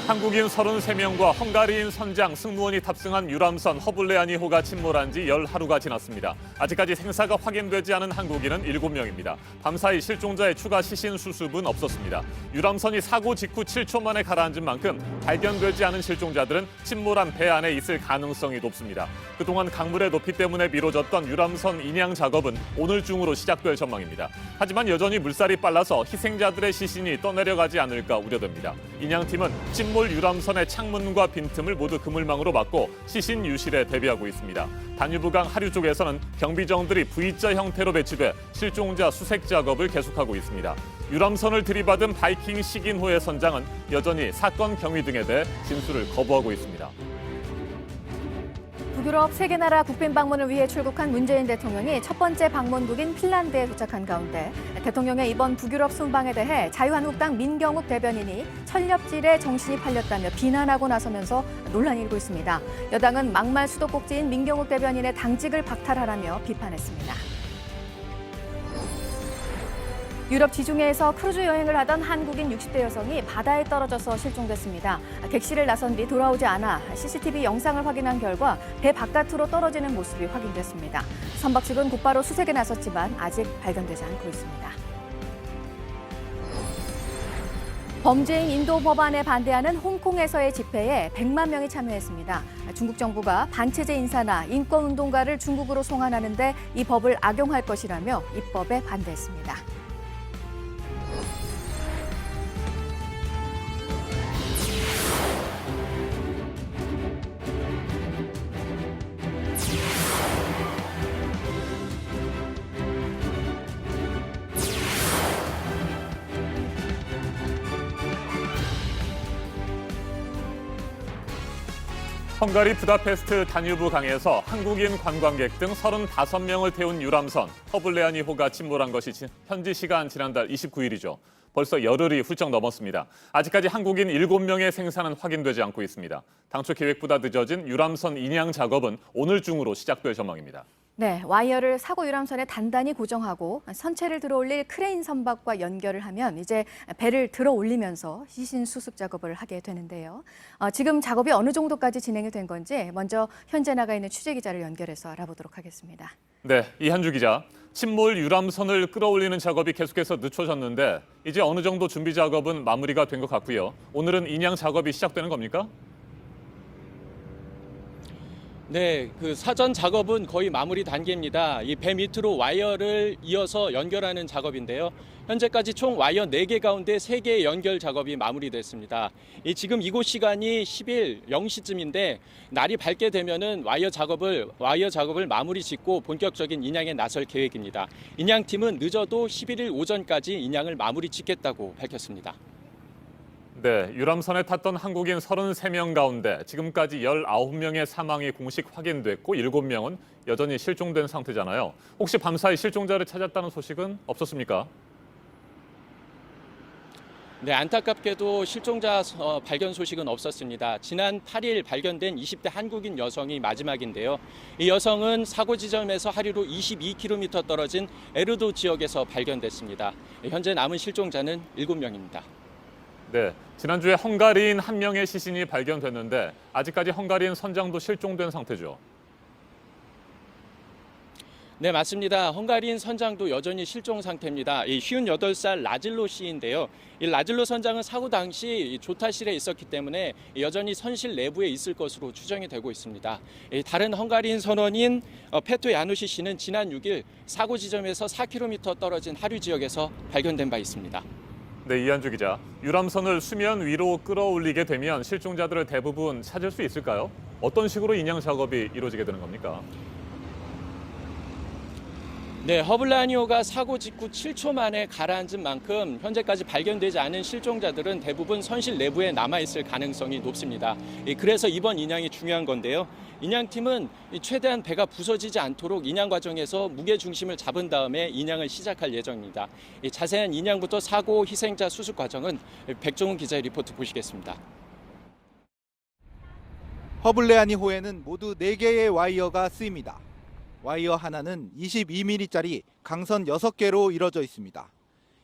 한국인 33명과 헝가리인 선장, 승무원이 탑승한 유람선 허블레아니호가 침몰한 지 열 하루가 지났습니다. 아직까지 생사가 확인되지 않은 한국인은 7명입니다. 밤사이 실종자의 추가 시신 수습은 없었습니다. 유람선이 사고 직후 7초 만에 가라앉은 만큼 발견되지 않은 실종자들은 침몰한 배 안에 있을 가능성이 높습니다. 그동안 강물의 높이 때문에 미뤄졌던 유람선 인양 작업은 오늘 중으로 시작될 전망입니다. 하지만 여전히 물살이 빨라서 희생자들의 시신이 떠내려가지 않을까 우려됩니다. 인양팀은 침몰 유람선의 창문과 빈틈을 모두 그물망으로 막고 시신 유실에 대비하고 있습니다. 다뉴브강 하류 쪽에서는 경비정들이 V자 형태로 배치돼 실종자 수색 작업을 계속하고 있습니다. 유람선을 들이받은 바이킹 시긴호의 선장은 여전히 사건 경위 등에 대해 진술을 거부하고 있습니다. 북유럽 세 개 나라 국빈 방문을 위해 출국한 문재인 대통령이 첫 번째 방문국인 핀란드에 도착한 가운데 대통령의 이번 북유럽 순방에 대해 자유한국당 민경욱 대변인이 철렵질에 정신이 팔렸다며 비난하고 나서면서 논란이 일고 있습니다. 여당은 막말 수도꼭지인 민경욱 대변인의 당직을 박탈하라며 비판했습니다. 유럽 지중해에서 크루즈 여행을 하던 한국인 60대 여성이 바다에 떨어져서 실종됐습니다. 객실을 나선 뒤 돌아오지 않아 CCTV 영상을 확인한 결과 배 바깥으로 떨어지는 모습이 확인됐습니다. 선박 측은 곧바로 수색에 나섰지만 아직 발견되지 않고 있습니다. 범죄인 인도 법안에 반대하는 홍콩에서의 집회에 100만 명이 참여했습니다. 중국 정부가 반체제 인사나 인권운동가를 중국으로 송환하는데 이 법을 악용할 것이라며 입법에 반대했습니다. 헝가리 부다페스트 다뉴브 강에서 한국인 관광객 등 35명을 태운 유람선 허블레아니호가 침몰한 것이 현지 시간 지난달 29일이죠. 벌써 열흘이 훌쩍 넘었습니다. 아직까지 한국인 7명의 생사는 확인되지 않고 있습니다. 당초 계획보다 늦어진 유람선 인양 작업은 오늘 중으로 시작될 전망입니다. 네, 와이어를 사고 유람선에 단단히 고정하고 선체를 들어올릴 크레인 선박과 연결을 하면 이제 배를 들어 올리면서 시신 수습 작업을 하게 되는데요. 지금 작업이 어느 정도까지 진행이 된 건지 먼저 현재 나가 있는 취재 기자를 연결해서 알아보도록 하겠습니다. 네, 이한주 기자. 침몰 유람선을 끌어올리는 작업이 계속해서 늦춰졌는데 이제 어느 정도 준비 작업은 마무리가 된 것 같고요. 오늘은 인양 작업이 시작되는 겁니까? 네, 그 사전 작업은 거의 마무리 단계입니다. 이 배 밑으로 와이어를 이어서 연결하는 작업인데요. 현재까지 총 와이어 4개 가운데 3개의 연결 작업이 마무리됐습니다. 지금 이곳 시간이 10일 0시쯤인데 날이 밝게 되면은 와이어 작업을 마무리 짓고 본격적인 인양에 나설 계획입니다. 인양팀은 늦어도 11일 오전까지 인양을 마무리 짓겠다고 밝혔습니다. 네, 유람선에 탔던 한국인 33명 가운데 지금까지 19명의 사망이 공식 확인됐고 7명은 여전히 실종된 상태잖아요. 혹시 밤사이 실종자를 찾았다는 소식은 없었습니까? 네, 안타깝게도 실종자 발견 소식은 없었습니다. 지난 8일 발견된 20대 한국인 여성이 마지막인데요. 이 여성은 사고 지점에서 하류로 22km 떨어진 에르도 지역에서 발견됐습니다. 현재 남은 실종자는 7명입니다. 네, 지난주에 헝가리인 한 명의 시신이 발견됐는데 아직까지 헝가리인 선장도 실종된 상태죠. 네, 맞습니다. 헝가리인 선장도 여전히 실종 상태입니다. 이 58살 라질로 씨인데요. 이 라질로 선장은 사고 당시 조타실에 있었기 때문에 여전히 선실 내부에 있을 것으로 추정이 되고 있습니다. 다른 헝가리인 선원인 페토 야누시 씨는 지난 6일 사고 지점에서 4km 떨어진 하류 지역에서 발견된 바 있습니다. 네, 이한주 기자. 유람선을 수면 위로 끌어올리게 되면 실종자들을 대부분 찾을 수 있을까요? 어떤 식으로 인양 작업이 이루어지게 되는 겁니까? 네, 허블라니오가 사고 직후 7초 만에 가라앉은 만큼 현재까지 발견되지 않은 실종자들은 대부분 선실 내부에 남아있을 가능성이 높습니다. 그래서 이번 인양이 중요한 건데요. 인양팀은 최대한 배가 부서지지 않도록 인양 과정에서 무게 중심을 잡은 다음에 인양을 시작할 예정입니다. 자세한 인양부터 사고 희생자 수습 과정은 백종훈 기자의 리포트 보시겠습니다. 허블레아니호에는 모두 4개의 와이어가 쓰입니다. 와이어 하나는 22mm짜리 강선 6개로 이뤄져 있습니다.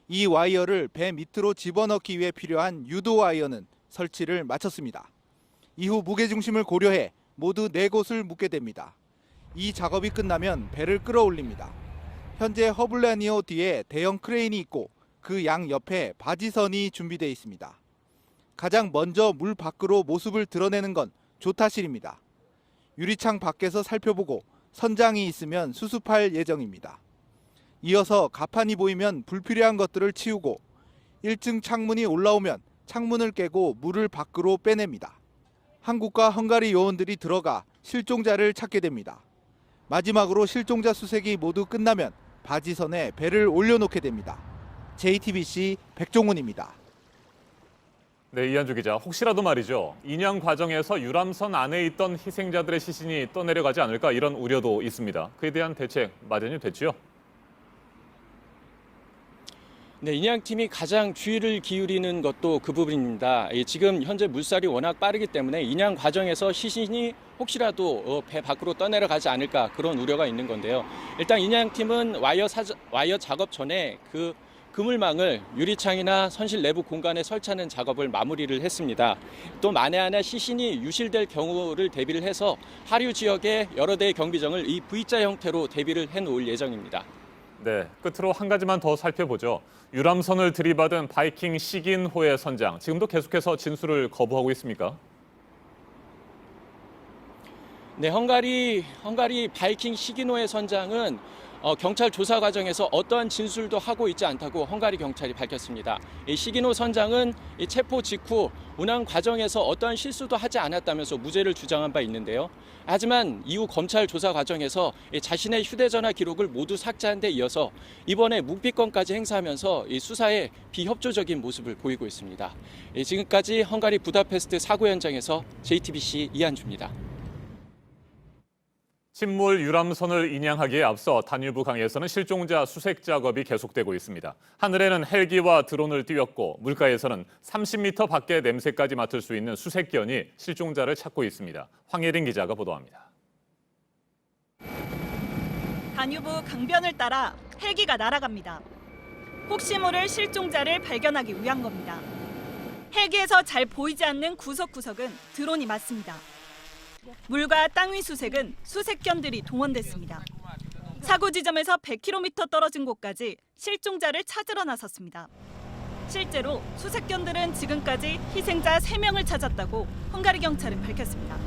이 와이어를 배 밑으로 집어넣기 위해 필요한 유도 와이어는 설치를 마쳤습니다. 이후 무게중심을 고려해 모두 4곳을 묶게 됩니다. 이 작업이 끝나면 배를 끌어올립니다. 현재 허블레아니호 뒤에 대형 크레인이 있고 그 양 옆에 바지선이 준비되어 있습니다. 가장 먼저 물 밖으로 모습을 드러내는 건 조타실입니다. 유리창 밖에서 살펴보고 선장이 있으면 수습할 예정입니다. 이어서 가판이 보이면 불필요한 것들을 치우고 1층 창문이 올라오면 창문을 깨고 물을 밖으로 빼냅니다. 한국과 헝가리 요원들이 들어가 실종자를 찾게 됩니다. 마지막으로 실종자 수색이 모두 끝나면 바지선에 배를 올려놓게 됩니다. JTBC 백종훈입니다. 네, 이한주 기자. 혹시라도 말이죠. 인양 과정에서 유람선 안에 있던 희생자들의 시신이 떠내려가지 않을까 이런 우려도 있습니다. 그에 대한 대책 마련이 됐지요? 네, 인양팀이 가장 주의를 기울이는 것도 그 부분입니다. 지금 현재 물살이 워낙 빠르기 때문에 인양 과정에서 시신이 혹시라도 배 밖으로 떠내려가지 않을까 그런 우려가 있는 건데요. 일단 인양팀은 와이어 작업 전에 그 그물망을 유리창이나 선실 내부 공간에 설치하는 작업을 마무리를 했습니다. 또 만에 하나 시신이 유실될 경우를 대비를 해서 하류 지역에 여러 대의 경비정을 이 V자 형태로 대비를 해놓을 예정입니다. 네, 끝으로 한 가지만 더 살펴보죠. 유람선을 들이받은 바이킹 시긴호의 선장, 지금도 계속해서 진술을 거부하고 있습니까? 네, 헝가리 바이킹 시기노의 선장은 경찰 조사 과정에서 어떠한 진술도 하고 있지 않다고 헝가리 경찰이 밝혔습니다. 이 시기노 선장은 이 체포 직후 운항 과정에서 어떠한 실수도 하지 않았다면서 무죄를 주장한 바 있는데요. 하지만 이후 검찰 조사 과정에서 자신의 휴대전화 기록을 모두 삭제한 데 이어서 이번에 묵비권까지 행사하면서 이 수사에 비협조적인 모습을 보이고 있습니다. 지금까지 헝가리 부다페스트 사고 현장에서 JTBC 이한주입니다. 침몰 유람선을 인양하기에 앞서 다뉴브 강에서는 실종자 수색 작업이 계속되고 있습니다. 하늘에는 헬기와 드론을 띄웠고 물가에서는 30m 밖의 냄새까지 맡을 수 있는 수색견이 실종자를 찾고 있습니다. 황예린 기자가 보도합니다. 다뉴브 강변을 따라 헬기가 날아갑니다. 혹시 모를 실종자를 발견하기 위한 겁니다. 헬기에서 잘 보이지 않는 구석구석은 드론이 맞습니다. 물과 땅 위 수색은 수색견들이 동원됐습니다. 사고 지점에서 100km 떨어진 곳까지 실종자를 찾으러 나섰습니다. 실제로 수색견들은 지금까지 희생자 3명을 찾았다고 헝가리 경찰은 밝혔습니다.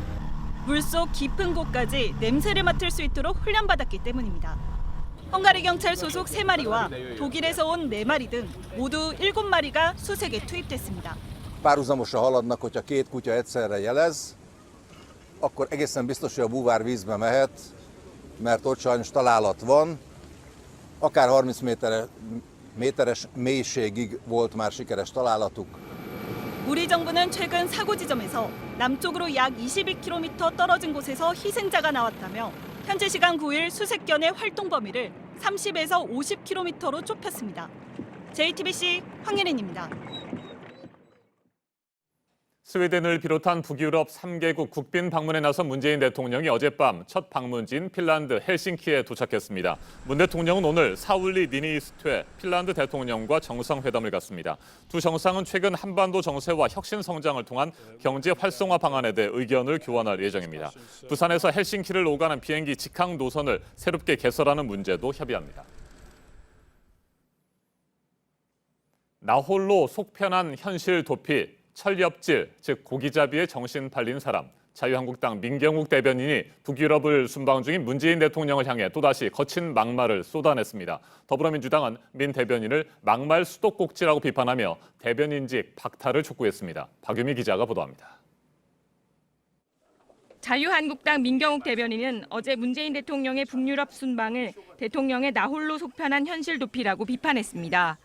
물속 깊은 곳까지 냄새를 맡을 수 있도록 훈련받았기 때문입니다. 헝가리 경찰 소속 3마리와 독일에서 온 4마리 등 모두 7마리가 수색에 투입됐습니다. Párhuzamosan haladnak, hogyha 2 kutya egyszerre jelez, akkor egészen biztos, hogy a búvár vízbe mehet, mert ott sajnos találat van. Akár 30 méteres mélységig volt már sikeres találatuk. 우리 정부는 최근 사고 지점에서 남쪽으로 약 22km 떨어진 곳에서 희생자가 나왔다며 현재 시간 9일 수색견의 활동 범위를 30에서 50km로 좁혔습니다. JTBC 황예린입니다. 스웨덴을 비롯한 북유럽 3개국 국빈 방문에 나선 문재인 대통령이 어젯밤 첫 방문지인 핀란드 헬싱키에 도착했습니다. 문 대통령은 오늘 사울리 니니스퇴 핀란드 대통령과 정상회담을 갖습니다. 두 정상은 최근 한반도 정세와 혁신 성장을 통한 경제 활성화 방안에 대해 의견을 교환할 예정입니다. 부산에서 헬싱키를 오가는 비행기 직항 노선을 새롭게 개설하는 문제도 협의합니다. 나홀로 속편한 현실 도피, 철렵질, 즉 고기잡이에 정신 팔린 사람, 자유한국당 민경욱 대변인이 북유럽을 순방 중인 문재인 대통령을 향해 또다시 거친 막말을 쏟아냈습니다. 더불어민주당은 민 대변인을 막말 수도꼭지라고 비판하며 대변인직 박탈을 촉구했습니다. 박유미 기자가 보도합니다. 자유한국당 민경욱 대변인은 어제 문재인 대통령의 북유럽 순방을 대통령의 나홀로 속편한 현실 도피라고 비판했습니다.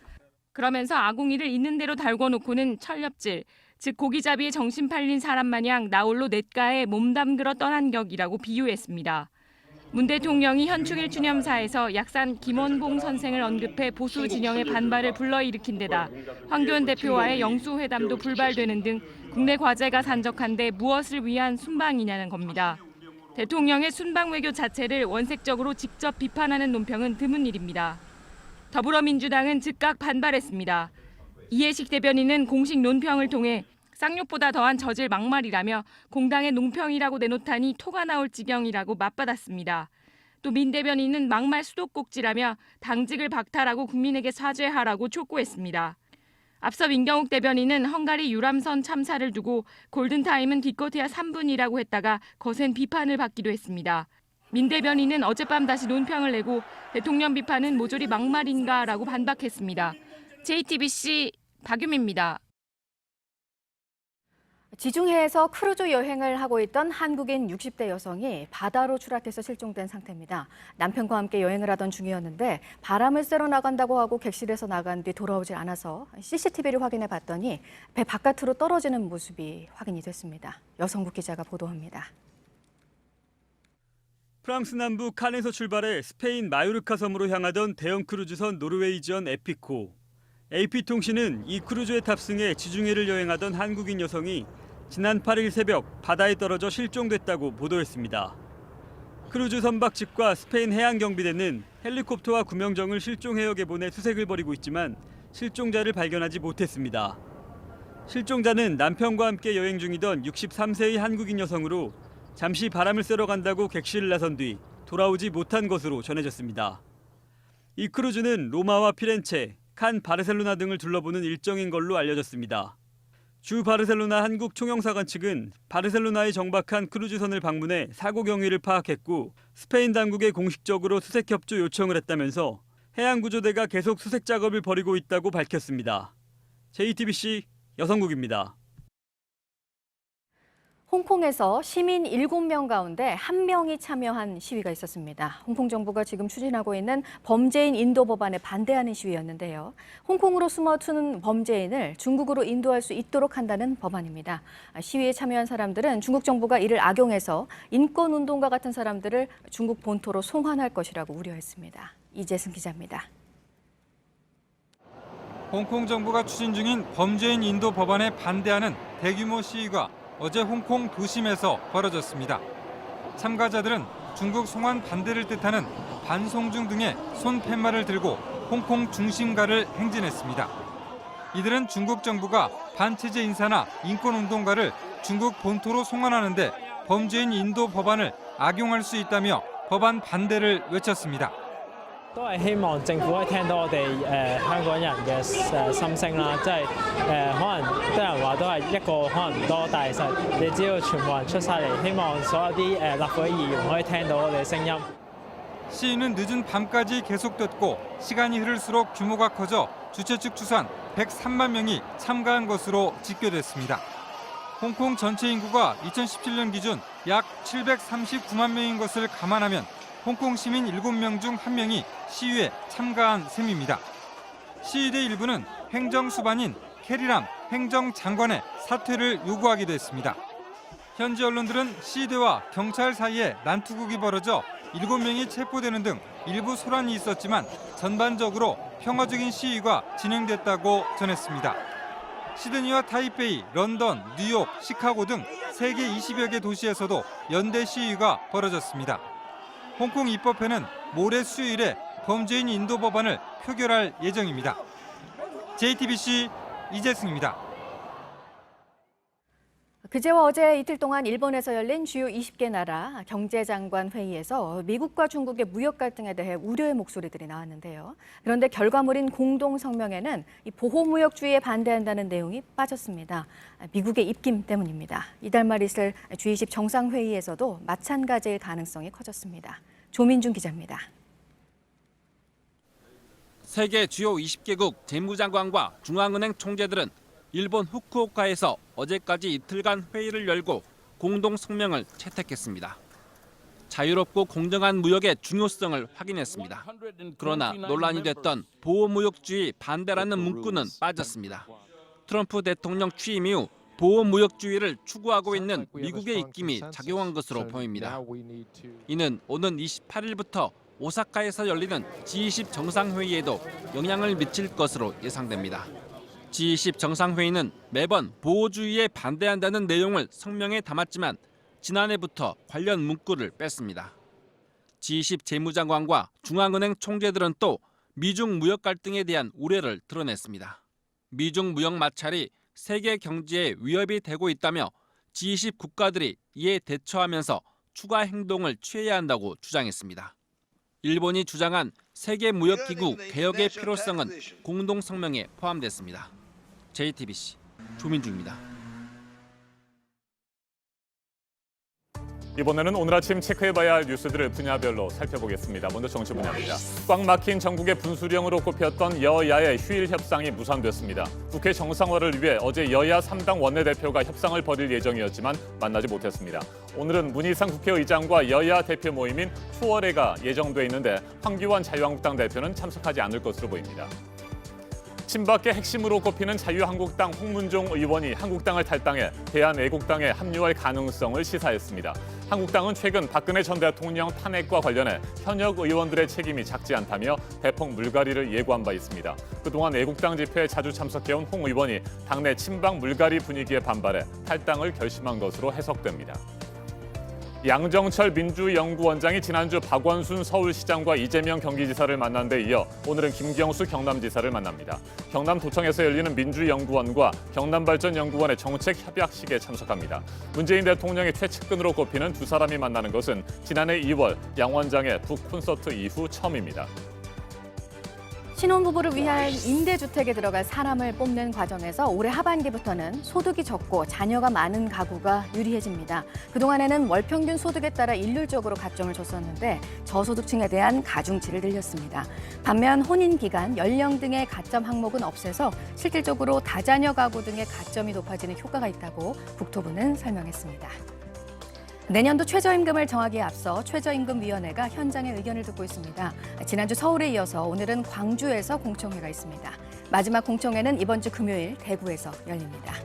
그러면서 아궁이를 있는 대로 달궈놓고는 철렵질, 즉 고기잡이에 정신 팔린 사람 마냥 나홀로 냇가에 몸 담그러 떠난 격이라고 비유했습니다. 문 대통령이 현충일 추념사에서 약산 김원봉 선생을 언급해 보수 진영의 반발을 불러일으킨 데다 황교안 대표와의 영수회담도 불발되는 등 국내 과제가 산적한데 무엇을 위한 순방이냐는 겁니다. 대통령의 순방 외교 자체를 원색적으로 직접 비판하는 논평은 드문 일입니다. 더불어민주당은 즉각 반발했습니다. 이해식 대변인은 공식 논평을 통해 쌍욕보다 더한 저질 막말이라며 공당의 농평이라고 내놓다니 토가 나올 지경이라고 맞받았습니다. 또 민 대변인은 막말 수도꼭지라며 당직을 박탈하고 국민에게 사죄하라고 촉구했습니다. 앞서 민경욱 대변인은 헝가리 유람선 참사를 두고 골든타임은 기껏해야 3분이라고 했다가 거센 비판을 받기도 했습니다. 민 대변인은 어젯밤 다시 논평을 내고 대통령 비판은 모조리 막말인가라고 반박했습니다. JTBC 박유미입니다. 지중해에서 크루즈 여행을 하고 있던 한국인 60대 여성이 바다로 추락해서 실종된 상태입니다. 남편과 함께 여행을 하던 중이었는데 바람을 쐬러 나간다고 하고 객실에서 나간 뒤 돌아오질 않아서 CCTV를 확인해 봤더니 배 바깥으로 떨어지는 모습이 확인이 됐습니다. 여성국 기자가 보도합니다. 프랑스 남부 칸에서 출발해 스페인 마요르카 섬으로 향하던 대형 크루즈선 노르웨이지언 에피코. AP통신은 이 크루즈에 탑승해 지중해를 여행하던 한국인 여성이 지난 8일 새벽 바다에 떨어져 실종됐다고 보도했습니다. 크루즈 선박집과 스페인 해양경비대는 헬리콥터와 구명정을 실종 해역에 보내 수색을 벌이고 있지만 실종자를 발견하지 못했습니다. 실종자는 남편과 함께 여행 중이던 63세의 한국인 여성으로 잠시 바람을 쐬러 간다고 객실을 나선 뒤 돌아오지 못한 것으로 전해졌습니다. 이 크루즈는 로마와 피렌체, 칸, 바르셀로나 등을 둘러보는 일정인 걸로 알려졌습니다. 주 바르셀로나 한국 총영사관 측은 바르셀로나에 정박한 크루즈선을 방문해 사고 경위를 파악했고 스페인 당국에 공식적으로 수색 협조 요청을 했다면서 해양구조대가 계속 수색 작업을 벌이고 있다고 밝혔습니다. JTBC 여성국입니다. 홍콩에서 시민 7명 가운데 1명이 참여한 시위가 있었습니다. 홍콩 정부가 지금 추진하고 있는 범죄인 인도 법안에 반대하는 시위였는데요. 홍콩으로 숨어든 범죄인을 중국으로 인도할 수 있도록 한다는 법안입니다. 시위에 참여한 사람들은 중국 정부가 이를 악용해서 인권운동가 같은 사람들을 중국 본토로 송환할 것이라고 우려했습니다. 이재승 기자입니다. 홍콩 정부가 추진 중인 범죄인 인도 법안에 반대하는 대규모 시위가 어제 홍콩 도심에서 벌어졌습니다. 참가자들은 중국 송환 반대를 뜻하는 반송중 등의 손 팻말을 들고 홍콩 중심가를 행진했습니다. 이들은 중국 정부가 반체제 인사나 인권운동가를 중국 본토로 송환하는데 범죄인 인도 법안을 악용할 수 있다며 법안 반대를 외쳤습니다. 都係希望政府可以聽到我哋香港人嘅心聲啦，即係可能啲人話都係一個可能唔多，但係其實你只要全部人出晒嚟，希望所有啲立法會議員可以聽到我哋嘅聲音。 시위는 늦은 밤까지 계속됐고 시간이 흐를수록 규모가 커져 주최 측 추산 103만 명이 참가한 것으로 집계됐습니다. 홍콩 전체 인구가 2017년 기준 약 739만 명인 것을 감안하면 홍콩 시민 7명 중 1명이 시위에 참가한 셈입니다. 시위대 일부는 행정수반인 캐리람 행정장관의 사퇴를 요구하기도 했습니다. 현지 언론들은 시위대와 경찰 사이에 난투극이 벌어져 7명이 체포되는 등 일부 소란이 있었지만 전반적으로 평화적인 시위가 진행됐다고 전했습니다. 시드니와 타이페이, 런던, 뉴욕, 시카고 등 세계 20여 개 도시에서도 연대 시위가 벌어졌습니다. 홍콩 입법회는 모레 수요일에 범죄인 인도 법안을 표결할 예정입니다. JTBC 이재승입니다. 그제와 어제 이틀 동안 일본에서 열린 주요 20개 나라 경제장관 회의에서 미국과 중국의 무역 갈등에 대해 우려의 목소리들이 나왔는데요. 그런데 결과물인 공동 성명에는 이 보호무역주의에 반대한다는 내용이 빠졌습니다. 미국의 입김 때문입니다. 이달 말 있을 G20 정상회의에서도 마찬가지일 가능성이 커졌습니다. 조민준 기자입니다. 세계 주요 20개국 재무장관과 중앙은행 총재들은 일본 후쿠오카에서 어제까지 이틀간 회의를 열고 공동 성명을 채택했습니다. 자유롭고 공정한 무역의 중요성을 확인했습니다. 그러나 논란이 됐던 보호무역주의 반대라는 문구는 빠졌습니다. 트럼프 대통령 취임 이후 보호무역주의를 추구하고 있는 미국의 입김이 작용한 것으로 보입니다. 이는 오는 28일부터 오사카에서 열리는 G20 정상회의에도 영향을 미칠 것으로 예상됩니다. G20 정상회의는 매번 보호주의에 반대한다는 내용을 성명에 담았지만 지난해부터 관련 문구를 뺐습니다. G20 재무장관과 중앙은행 총재들은 또 미중 무역 갈등에 대한 우려를 드러냈습니다. 미중 무역 마찰이 세계 경제에 위협이 되고 있다며 G20 국가들이 이에 대처하면서 추가 행동을 취해야 한다고 주장했습니다. 일본이 주장한 세계무역기구 개혁의 필요성은 공동성명에 포함됐습니다. JTBC 조민주입니다. 이번에는 오늘 아침 체크해봐야 할 뉴스들을 분야별로 살펴보겠습니다. 먼저 정치 분야입니다. 꽉 막힌 전국의 분수령으로 꼽혔던 여야의 휴일 협상이 무산됐습니다. 국회 정상화를 위해 어제 여야 3당 원내대표가 협상을 벌일 예정이었지만 만나지 못했습니다. 오늘은 문희상 국회의장과 여야 대표 모임인 초월회가 예정돼 있는데 황교안 자유한국당 대표는 참석하지 않을 것으로 보입니다. 친박계 핵심으로 꼽히는 자유한국당 홍문종 의원이 한국당을 탈당해 대한애국당에 합류할 가능성을 시사했습니다. 한국당은 최근 박근혜 전 대통령 탄핵과 관련해 현역 의원들의 책임이 작지 않다며 대폭 물갈이를 예고한 바 있습니다. 그동안 애국당 집회에 자주 참석해온 홍 의원이 당내 친박 물갈이 분위기에 반발해 탈당을 결심한 것으로 해석됩니다. 양정철 민주연구원장이 지난주 박원순 서울시장과 이재명 경기지사를 만난 데 이어 오늘은 김경수 경남지사를 만납니다. 경남도청에서 열리는 민주연구원과 경남발전연구원의 정책협약식에 참석합니다. 문재인 대통령의 최측근으로 꼽히는 두 사람이 만나는 것은 지난해 2월 양 원장의 북콘서트 이후 처음입니다. 신혼부부를 위한 임대주택에 들어갈 사람을 뽑는 과정에서 올해 하반기부터는 소득이 적고 자녀가 많은 가구가 유리해집니다. 그동안에는 월평균 소득에 따라 일률적으로 가점을 줬었는데 저소득층에 대한 가중치를 늘렸습니다. 반면 혼인기간, 연령 등의 가점 항목은 없애서 실질적으로 다자녀 가구 등의 가점이 높아지는 효과가 있다고 국토부는 설명했습니다. 내년도 최저임금을 정하기에 앞서 최저임금위원회가 현장의 의견을 듣고 있습니다. 지난주 서울에 이어서 오늘은 광주에서 공청회가 있습니다. 마지막 공청회는 이번 주 금요일 대구에서 열립니다.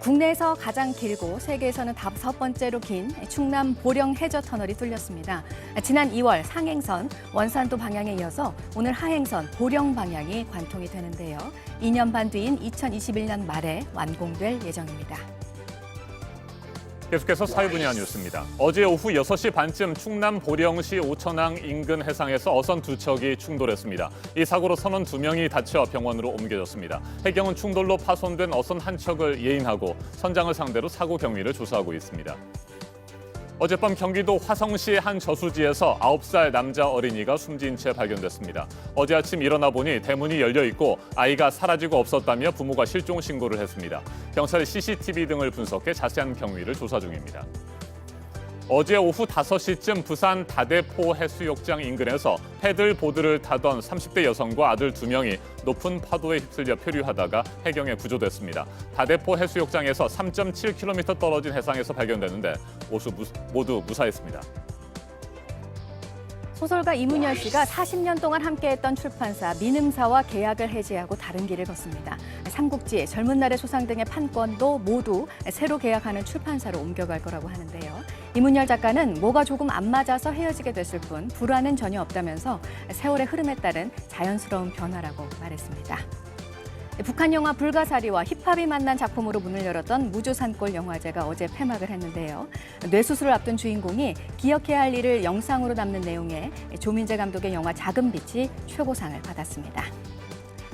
국내에서 가장 길고 세계에서는 5번째로 긴 충남 보령 해저 터널이 뚫렸습니다. 지난 2월 상행선 원산도 방향에 이어서 오늘 하행선 보령 방향이 관통이 되는데요. 2년 반 뒤인 2021년 말에 완공될 예정입니다. 계속해서 사회 분야 뉴스입니다. 어제 오후 6시 반쯤 충남 보령시 오천항 인근 해상에서 어선 두 척이 충돌했습니다. 이 사고로 선원 2명이 다쳐 병원으로 옮겨졌습니다. 해경은 충돌로 파손된 어선 한 척을 예인하고 선장을 상대로 사고 경위를 조사하고 있습니다. 어젯밤 경기도 화성시 한 저수지에서 9살 남자 어린이가 숨진 채 발견됐습니다. 어제 아침 일어나 보니 대문이 열려 있고 아이가 사라지고 없었다며 부모가 실종 신고를 했습니다. 경찰이 CCTV 등을 분석해 자세한 경위를 조사 중입니다. 어제 오후 5시쯤 부산 다대포 해수욕장 인근에서 패들보드를 타던 30대 여성과 아들 2명이 높은 파도에 휩쓸려 표류하다가 해경에 구조됐습니다. 다대포 해수욕장에서 3.7km 떨어진 해상에서 발견됐는데 모두 무사했습니다. 소설가 이문열 씨가 40년 동안 함께했던 출판사 민음사와 계약을 해지하고 다른 길을 걷습니다. 삼국지, 젊은 날의 소상 등의 판권도 모두 새로 계약하는 출판사로 옮겨갈 거라고 하는데요. 이문열 작가는 뭐가 조금 안 맞아서 헤어지게 됐을 뿐 불화는 전혀 없다면서 세월의 흐름에 따른 자연스러운 변화라고 말했습니다. 북한 영화 불가사리와 힙합이 만난 작품으로 문을 열었던 무주산골 영화제가 어제 폐막을 했는데요. 뇌수술을 앞둔 주인공이 기억해야 할 일을 영상으로 담는 내용의 조민재 감독의 영화 작은 빛이 최고상을 받았습니다.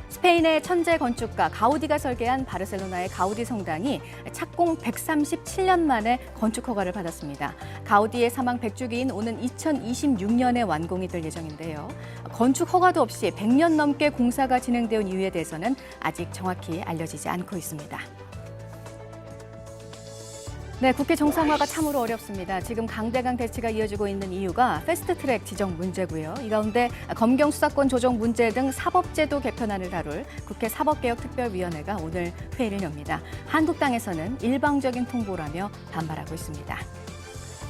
스페인의 천재 건축가 가우디가 설계한 바르셀로나의 가우디 성당이 착공 137년 만에 건축 허가를 받았습니다. 가우디의 사망 100주기인 오는 2026년에 완공이 될 예정인데요. 건축 허가도 없이 100년 넘게 공사가 진행되어 온 이유에 대해서는 아직 정확히 알려지지 않고 있습니다. 네, 국회 정상화가 참으로 어렵습니다. 지금 강대강 대치가 이어지고 있는 이유가 패스트트랙 지정 문제고요. 이 가운데 검경 수사권 조정 문제 등 사법제도 개편안을 다룰 국회 사법개혁특별위원회가 오늘 회의를 엽니다. 한국당에서는 일방적인 통보라며 반발하고 있습니다.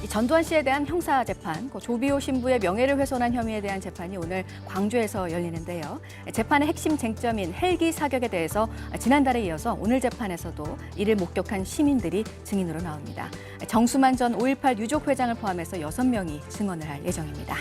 전두환 씨에 대한 형사 재판, 조비오 신부의 명예를 훼손한 혐의에 대한 재판이 오늘 광주에서 열리는데요. 재판의 핵심 쟁점인 헬기 사격에 대해서 지난달에 이어서 오늘 재판에서도 이를 목격한 시민들이 증인으로 나옵니다. 정수만 전 5.18 유족 회장을 포함해서 6명이 증언을 할 예정입니다.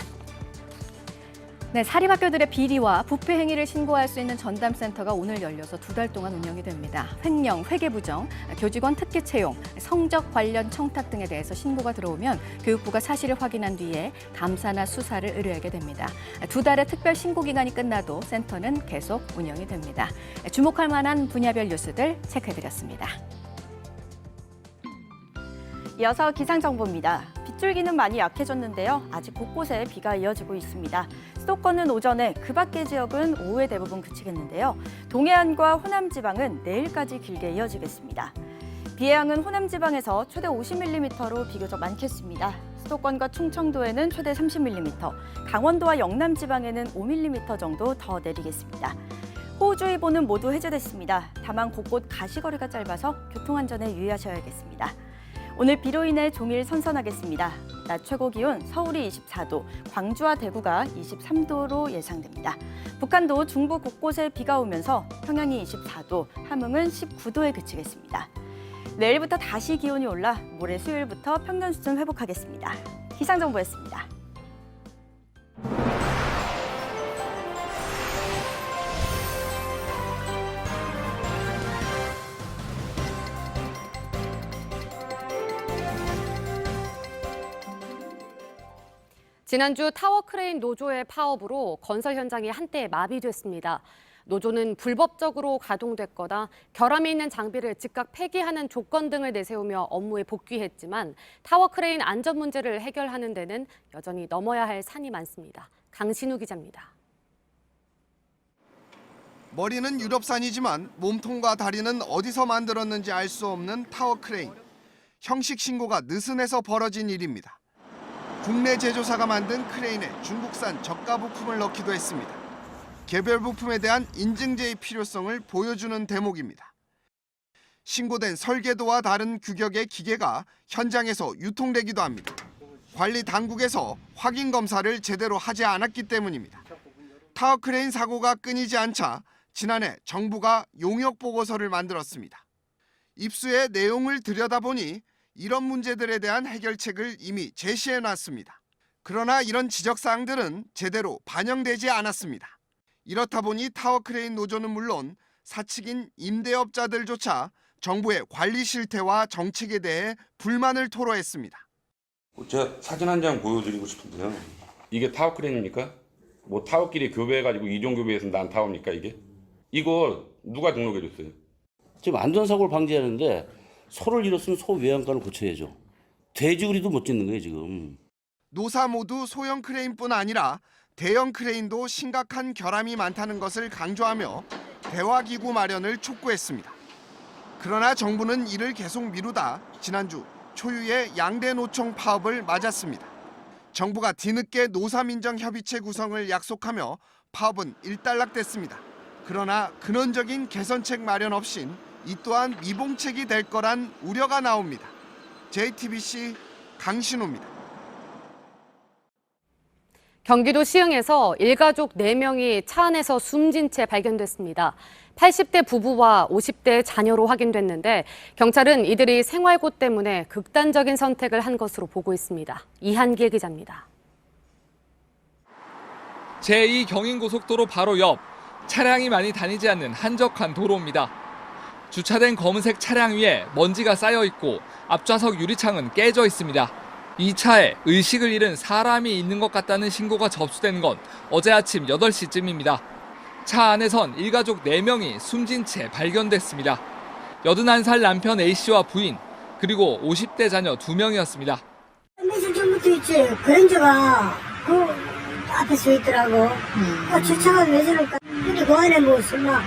네, 사립학교들의 비리와 부패 행위를 신고할 수 있는 전담센터가 오늘 열려서 2달 동안 운영이 됩니다. 횡령, 회계부정, 교직원 특기 채용, 성적 관련 청탁 등에 대해서 신고가 들어오면 교육부가 사실을 확인한 뒤에 감사나 수사를 의뢰하게 됩니다. 2달의 특별 신고 기간이 끝나도 센터는 계속 운영이 됩니다. 주목할 만한 분야별 뉴스들 체크해드렸습니다. 이어서 기상정보입니다. 빗줄기는 많이 약해졌는데요. 아직 곳곳에 비가 이어지고 있습니다. 수도권은 오전에 그 밖의 지역은 오후에 대부분 그치겠는데요. 동해안과 호남 지방은 내일까지 길게 이어지겠습니다. 비의 양은 호남 지방에서 최대 50mm로 비교적 많겠습니다. 수도권과 충청도에는 최대 30mm, 강원도와 영남 지방에는 5mm 정도 더 내리겠습니다. 호우주의보는 모두 해제됐습니다. 다만 곳곳 가시거리가 짧아서 교통안전에 유의하셔야겠습니다. 오늘 비로 인해 종일 선선하겠습니다. 낮 최고 기온 서울이 24도, 광주와 대구가 23도로 예상됩니다. 북한도 중부 곳곳에 비가 오면서 평양이 24도, 함흥은 19도에 그치겠습니다. 내일부터 다시 기온이 올라 모레 수요일부터 평년 수준 회복하겠습니다. 기상정보였습니다. 지난주 타워 크레인 노조의 파업으로 건설 현장이 한때 마비됐습니다. 노조는 불법적으로 가동됐거나 결함이 있는 장비를 즉각 폐기하는 조건 등을 내세우며 업무에 복귀했지만 타워 크레인 안전 문제를 해결하는 데는 여전히 넘어야 할 산이 많습니다. 강신우 기자입니다. 머리는 유럽산이지만 몸통과 다리는 어디서 만들었는지 알 수 없는 타워 크레인. 형식 신고가 느슨해서 벌어진 일입니다. 국내 제조사가 만든 크레인에 중국산 저가 부품을 넣기도 했습니다. 개별 부품에 대한 인증제의 필요성을 보여주는 대목입니다. 신고된 설계도와 다른 규격의 기계가 현장에서 유통되기도 합니다. 관리 당국에서 확인 검사를 제대로 하지 않았기 때문입니다. 타워 크레인 사고가 끊이지 않자 지난해 정부가 용역 보고서를 만들었습니다. 입수의 내용을 들여다보니 이런 문제들에 대한 해결책을 이미 제시해놨습니다. 그러나 이런 지적사항들은 제대로 반영되지 않았습니다. 이렇다 보니 타워 크레인 노조는 물론 사측인 임대업자들조차 정부의 관리 실태와 정책에 대해 불만을 토로했습니다. 제가 사진 한 장 보여드리고 싶은데요. 이게 타워 크레인입니까? 뭐 타워끼리 교배해가지고 이종 교배해서 난 타워입니까 이게? 이거 누가 등록해줬어요? 지금 안전사고를 방지하는데 소를 잃었으면 소 외양간을 고쳐야죠. 돼지우리도 못 짓는 거예요 지금. 노사 모두 소형 크레인뿐 아니라 대형 크레인도 심각한 결함이 많다는 것을 강조하며 대화기구 마련을 촉구했습니다. 그러나 정부는 이를 계속 미루다 지난주 초유의 양대 노총 파업을 맞았습니다. 정부가 뒤늦게 노사민정협의체 구성을 약속하며 파업은 일단락됐습니다. 그러나 근원적인 개선책 마련 없인 이 또한 미봉책이 될 거란 우려가 나옵니다. JTBC 강신우입니다. 경기도 시흥에서 일가족 4명이 차 안에서 숨진 채 발견됐습니다. 80대 부부와 50대 자녀로 확인됐는데 경찰은 이들이 생활고 때문에 극단적인 선택을 한 것으로 보고 있습니다. 이한길 기자입니다. 제2경인고속도로 바로 옆, 차량이 많이 다니지 않는 한적한 도로입니다. 주차된 검은색 차량 위에 먼지가 쌓여 있고 앞좌석 유리창은 깨져 있습니다. 이 차에 의식을 잃은 사람이 있는 것 같다는 신고가 접수된 건 어제 아침 8시쯤입니다. 차 안에선 일가족 4명이 숨진 채 발견됐습니다. 81살 남편 A씨와 부인, 그리고 50대 자녀 2명이었습니다. 며칠 전부터 있지. 그런저가 그 앞에 서 있더라고. 주차가 왜 저럴까? 근데 그 안에 뭐 설마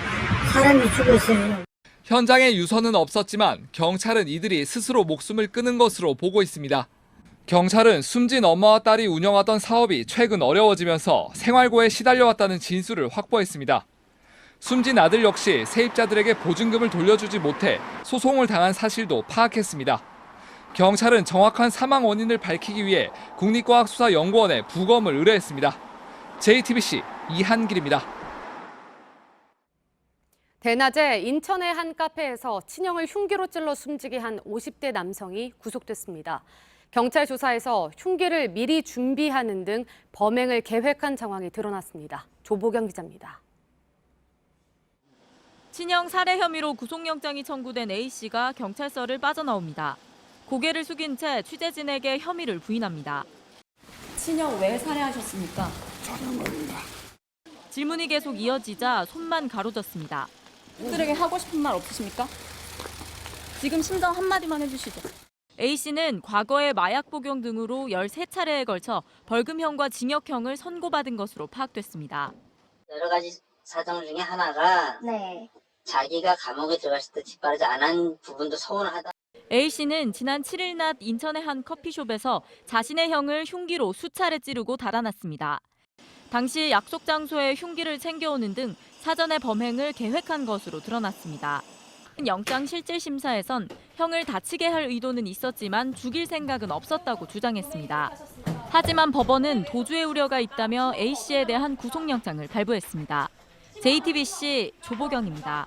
사람이 죽어 있어요. 현장에 유서는 없었지만 경찰은 이들이 스스로 목숨을 끊은 것으로 보고 있습니다. 경찰은 숨진 엄마와 딸이 운영하던 사업이 최근 어려워지면서 생활고에 시달려왔다는 진술을 확보했습니다. 숨진 아들 역시 세입자들에게 보증금을 돌려주지 못해 소송을 당한 사실도 파악했습니다. 경찰은 정확한 사망 원인을 밝히기 위해 국립과학수사연구원에 부검을 의뢰했습니다. JTBC 이한길입니다. 대낮에 인천의 한 카페에서 친형을 흉기로 찔러 숨지게 한 50대 남성이 구속됐습니다. 경찰 조사에서 흉기를 미리 준비하는 등 범행을 계획한 정황이 드러났습니다. 조보경 기자입니다. 친형 살해 혐의로 구속영장이 청구된 A씨가 경찰서를 빠져나옵니다. 고개를 숙인 채 취재진에게 혐의를 부인합니다. 친형 왜 살해하셨습니까? 사랑합니다. 질문이 계속 이어지자 손만 가로졌습니다. 들에게 하고 싶은 말 없으십니까? 지금 심정 한마디만 해주시죠. A씨는 과거에 마약 복용 등으로 13차례에 걸쳐 벌금형과 징역형을 선고받은 것으로 파악됐습니다. 여러 가지 사정 중에 하나가 자기가 감옥에 들어갔을 때 뒷바라지 안 한 부분도 서운하다. A씨는 지난 7일 낮 인천의 한 커피숍에서 자신의 형을 흉기로 수차례 찌르고 달아났습니다. 당시 약속 장소에 흉기를 챙겨오는 등 사전에 범행을 계획한 것으로 드러났습니다. 영장 실질 심사에선 형을 다치게 할 의도는 있었지만 죽일 생각은 없었다고 주장했습니다. 하지만 법원은 도주의 우려가 있다며 A씨에 대한 구속영장을 발부했습니다. JTBC 조보경입니다.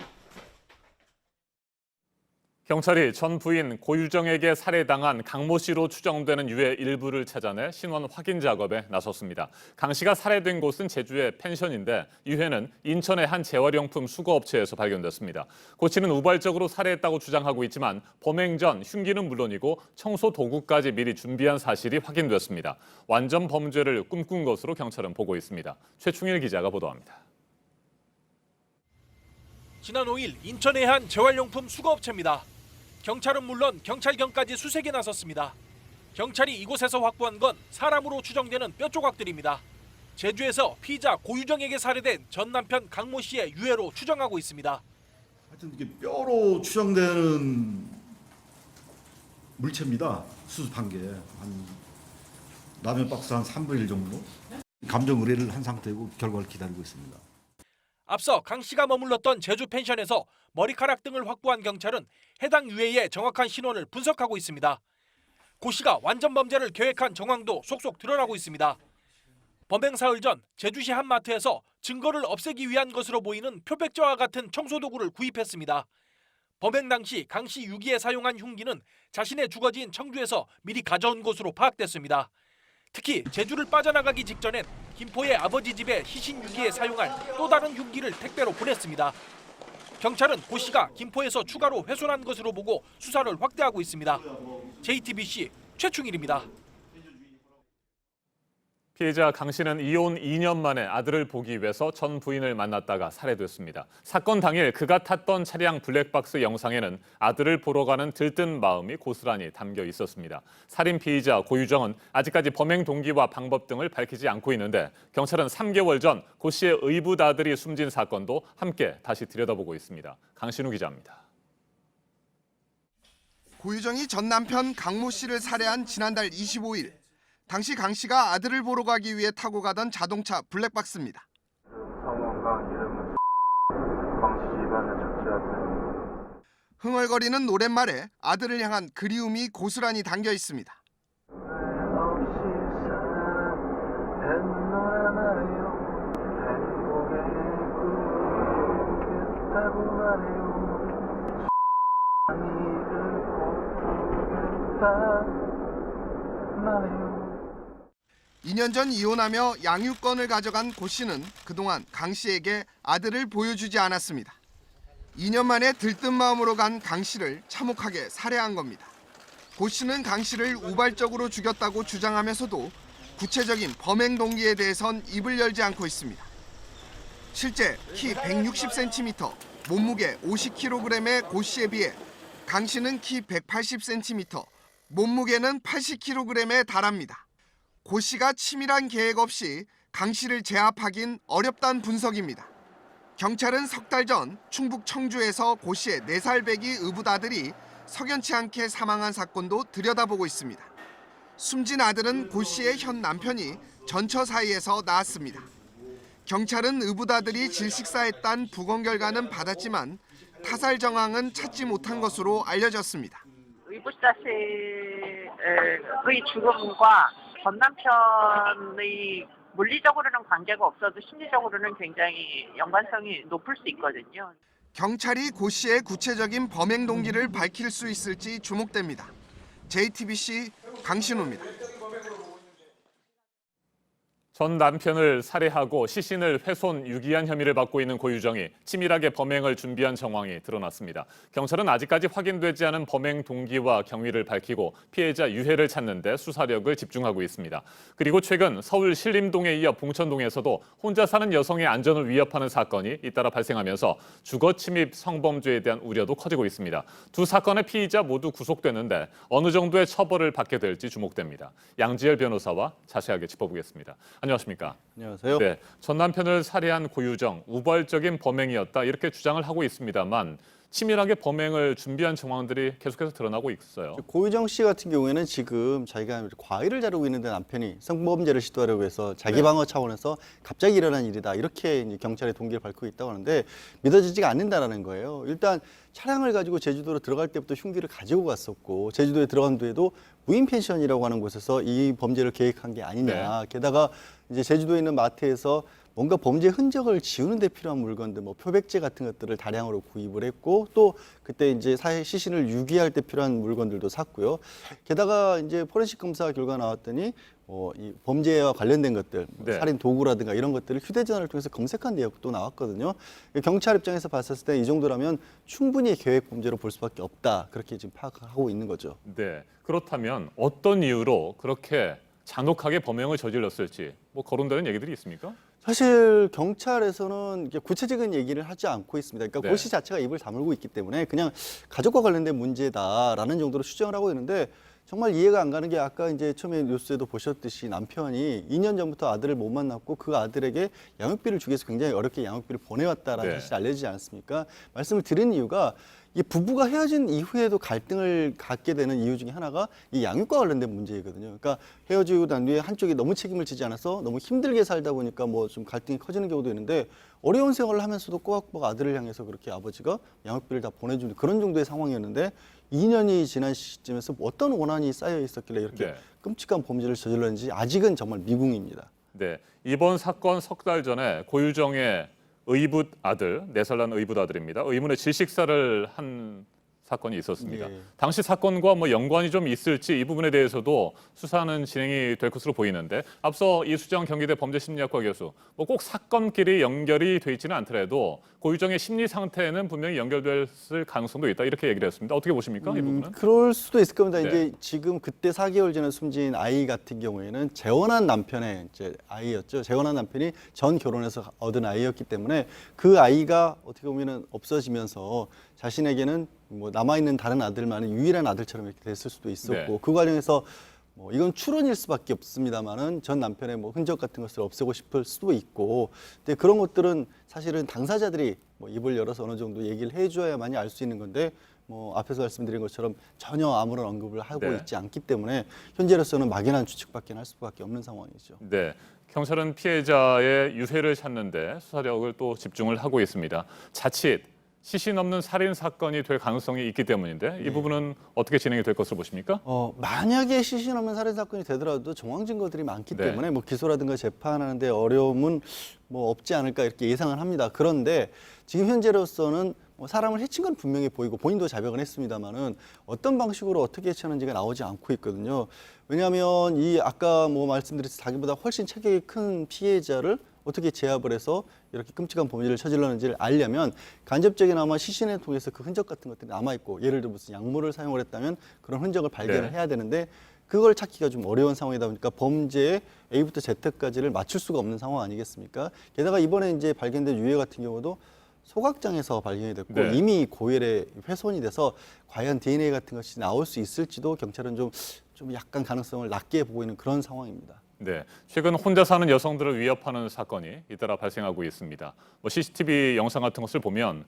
경찰이 전 부인 고유정에게 살해당한 강모 씨로 추정되는 유해 일부를 찾아내 신원 확인 작업에 나섰습니다. 강 씨가 살해된 곳은 제주의 펜션인데 유해는 인천의 한 재활용품 수거업체에서 발견됐습니다. 고 씨는 우발적으로 살해했다고 주장하고 있지만 범행 전 흉기는 물론이고 청소 도구까지 미리 준비한 사실이 확인됐습니다. 완전 범죄를 꿈꾼 것으로 경찰은 보고 있습니다. 최충일 기자가 보도합니다. 지난 5일 인천의 한 재활용품 수거업체입니다. 경찰은 물론 경찰견까지 수색에 나섰습니다. 경찰이 이곳에서 확보한 건 사람으로 추정되는 뼈 조각들입니다. 제주에서 피의자 고유정에게 살해된 전 남편 강모 씨의 유해로 추정하고 있습니다. 하여튼 이게 뼈로 추정되는 물체입니다. 수습한 게 한 라면 박스 한 3분의 1 정도. 감정 의뢰를 한 상태고 결과를 기다리고 있습니다. 앞서 강 씨가 머물렀던 제주 펜션에서 머리카락 등을 확보한 경찰은 해당 유해의 정확한 신원을 분석하고 있습니다. 고 씨가 완전 범죄를 계획한 정황도 속속 드러나고 있습니다. 범행 사흘 전 제주시 한 마트에서 증거를 없애기 위한 것으로 보이는 표백제와 같은 청소도구를 구입했습니다. 범행 당시 강 씨 유기에 사용한 흉기는 자신의 주거지인 청주에서 미리 가져온 것으로 파악됐습니다. 특히 제주를 빠져나가기 직전엔 김포의 아버지 집에 시신 유기에 사용할 또 다른 흉기를 택배로 보냈습니다. 경찰은 고 씨가 김포에서 추가로 훼손한 것으로 보고 수사를 확대하고 있습니다. JTBC 최충일입니다. 피해자 강 씨는 이혼 2년 만에 아들을 보기 위해서 전 부인을 만났다가 살해됐습니다. 사건 당일 그가 탔던 차량 블랙박스 영상에는 아들을 보러 가는 들뜬 마음이 고스란히 담겨 있었습니다. 살인 피의자 고유정은 아직까지 범행 동기와 방법 등을 밝히지 않고 있는데 경찰은 3개월 전 고 씨의 의붓 아들이 숨진 사건도 함께 다시 들여다보고 있습니다. 강신우 기자입니다. 고유정이 전 남편 강모 씨를 살해한 지난달 25일. 당시 강 씨가 아들을 보러 가기 위해 타고 가던 자동차 블랙박스입니다. 흥얼거리는 노랫말에 아들을 향한 그리움이 고스란히 담겨 있습니다. (2년) 전 이혼하며 양육권을 가져간 고 씨는 그동안 강 씨에게 아들을 보여주지 않았습니다. 2년 만에 들뜬 마음으로 간 강 씨를 참혹하게 살해한 겁니다. 고 씨는 강 씨를 우발적으로 죽였다고 주장하면서도 구체적인 범행 동기에 대해선 입을 열지 않고 있습니다. 실제 키 160cm, 몸무게 50kg의 고 씨에 비해 강 씨는 키 180cm, 몸무게는 80kg에 달합니다. 고 씨가 치밀한 계획 없이 강 씨를 제압하긴 어렵다는 분석입니다. 경찰은 석 달 전 충북 청주에서 고 씨의 4살 배기 의붓 아들이 석연치 않게 사망한 사건도 들여다보고 있습니다. 숨진 아들은 고 씨의 현 남편이 전처 사이에서 낳았습니다. 경찰은 의붓 아들이 질식사했다는 부검 결과는 받았지만 타살 정황은 찾지 못한 것으로 알려졌습니다. 의붓 자체의 죽음과 전 남편의 물리적으로는 관계가 없어도 심리적으로는 굉장히 연관성이 높을 수 있거든요. 경찰이 고 씨의 구체적인 범행 동기를 밝힐 수 있을지 주목됩니다. JTBC 강신우입니다. 전 남편을 살해하고 시신을 훼손, 유기한 혐의를 받고 있는 고유정이 치밀하게 범행을 준비한 정황이 드러났습니다. 경찰은 아직까지 확인되지 않은 범행 동기와 경위를 밝히고 피해자 유해를 찾는 데 수사력을 집중하고 있습니다. 그리고 최근 서울 신림동에 이어 봉천동에서도 혼자 사는 여성의 안전을 위협하는 사건이 잇따라 발생하면서 주거침입 성범죄에 대한 우려도 커지고 있습니다. 두 사건의 피의자 모두 구속됐는데 어느 정도의 처벌을 받게 될지 주목됩니다. 양지열 변호사와 자세하게 짚어보겠습니다. 안녕하십니까? 안녕하세요. 네, 전 남편을 살해한 고유정, 우발적인 범행이었다 이렇게 주장을 하고 있습니다만 치밀하게 범행을 준비한 정황들이 계속해서 드러나고 있어요. 고유정 씨 같은 경우에는 지금 자기가 과일을 자르고 있는데 남편이 성범죄를 시도하려고 해서 자기 방어 차원에서 갑자기 일어난 일이다 이렇게 이제 경찰의 동기를 밝히고 있다고 하는데 믿어지지가 않는다라는 거예요. 일단 차량을 가지고 제주도로 들어갈 때부터 흉기를 가지고 갔었고 제주도에 들어간 뒤에도 무인 펜션이라고 하는 곳에서 이 범죄를 계획한 게 아니냐. 네. 게다가 이제 제주도에 있는 마트에서 뭔가 범죄 흔적을 지우는 데 필요한 물건들, 뭐 표백제 같은 것들을 다량으로 구입을 했고 또 그때 이제 시신을 유기할 때 필요한 물건들도 샀고요. 게다가 이제 포렌식 검사 결과 나왔더니 이 범죄와 관련된 것들, 네. 살인 도구라든가 이런 것들을 휴대전화를 통해서 검색한 내역도 나왔거든요. 경찰 입장에서 봤을 때 이 정도라면 충분히 계획 범죄로 볼 수밖에 없다. 그렇게 지금 파악하고 있는 거죠. 네, 그렇다면 어떤 이유로 그렇게 잔혹하게 범행을 저질렀을지 뭐 거론되는 얘기들이 있습니까? 사실 경찰에서는 구체적인 얘기를 하지 않고 있습니다. 그러니까 네. 고시 자체가 입을 다물고 있기 때문에 그냥 가족과 관련된 문제다라는 정도로 추정을 하고 있는데 정말 이해가 안 가는 게 아까 이제 처음에 뉴스에도 보셨듯이 남편이 2년 전부터 아들을 못 만났고 그 아들에게 양육비를 주기 위해서 굉장히 어렵게 양육비를 보내왔다라는 네. 사실이 알려지지 않습니까? 말씀을 드린 이유가 이 부부가 헤어진 이후에도 갈등을 갖게 되는 이유 중에 하나가 이 양육과 관련된 문제이거든요. 그러니까 헤어지고 난 뒤에 한쪽이 너무 책임을 지지 않아서 너무 힘들게 살다 보니까 뭐 좀 갈등이 커지는 경우도 있는데 어려운 생활을 하면서도 꼬박꼬박 아들을 향해서 그렇게 아버지가 양육비를 다 보내주는 그런 정도의 상황이었는데 2년이 지난 시점에서 어떤 원한이 쌓여 있었길래 이렇게 네. 끔찍한 범죄를 저질렀는지 아직은 정말 미궁입니다. 네, 이번 사건 석 달 전에 고유정의 의붓 아들, 4살 난 의붓 아들입니다. 의문의 질식사를 한 사건이 있었습니다. 예. 당시 사건과 뭐 연관이 좀 있을지 이 부분에 대해서도 수사는 진행이 될 것으로 보이는데 앞서 이수정 경기대 범죄심리학과 교수, 뭐 꼭 사건끼리 연결이 돼 있지는 않더라도 고유정의 심리 상태는 분명히 연결됐을 가능성도 있다 이렇게 얘기를 했습니다. 어떻게 보십니까? 이 부분은? 그럴 수도 있을 겁니다. 네. 이제 지금 그때 4개월 전에 숨진 아이 같은 경우에는 재혼한 남편의 이제 아이였죠. 재혼한 남편이 전 결혼해서 얻은 아이였기 때문에 그 아이가 어떻게 보면은 없어지면서 자신에게는 뭐 남아있는 다른 아들만은 유일한 아들처럼 이렇게 됐을 수도 있었고 네. 그 과정에서 뭐 이건 추론일 수밖에 없습니다만은 전 남편의 뭐 흔적 같은 것을 없애고 싶을 수도 있고 근데 그런 것들은 사실은 당사자들이 뭐 입을 열어서 어느 정도 얘기를 해줘야만이 알 수 있는 건데 뭐 앞에서 말씀드린 것처럼 전혀 아무런 언급을 하고 네. 있지 않기 때문에 현재로서는 막연한 추측밖에 할 수밖에 없는 상황이죠. 네, 경찰은 피해자의 유해를 찾는데 수사력을 또 집중을 하고 있습니다. 자칫 시신 없는 살인 사건이 될 가능성이 있기 때문인데 이 부분은 어떻게 진행이 될 것으로 보십니까? 만약에 시신 없는 살인 사건이 되더라도 정황 증거들이 많기 네. 때문에 뭐 기소라든가 재판하는데 어려움은 뭐 없지 않을까 이렇게 예상을 합니다. 그런데 지금 현재로서는 뭐 사람을 해친 건 분명히 보이고 본인도 자백은 했습니다만은 어떤 방식으로 어떻게 해치는지가 나오지 않고 있거든요. 왜냐하면 이 아까 뭐 말씀드렸듯이 자기보다 훨씬 체격이 큰 피해자를 어떻게 제압을 해서 이렇게 끔찍한 범죄를 저질렀는지를 알려면 간접적이나마 시신을 통해서 그 흔적 같은 것들이 남아있고 예를 들어 무슨 약물을 사용을 했다면 그런 흔적을 발견을 네. 해야 되는데 그걸 찾기가 좀 어려운 상황이다 보니까 범죄의 A부터 Z까지를 맞출 수가 없는 상황 아니겠습니까? 게다가 이번에 이제 발견된 유해 같은 경우도 소각장에서 발견이 됐고 네. 이미 고혈에 훼손이 돼서 과연 DNA 같은 것이 나올 수 있을지도 경찰은 좀 약간 가능성을 낮게 보고 있는 그런 상황입니다. 네, 최근 혼자 사는 여성들을 위협하는 사건이 잇따라 발생하고 있습니다. 뭐 CCTV 영상 같은 것을 보면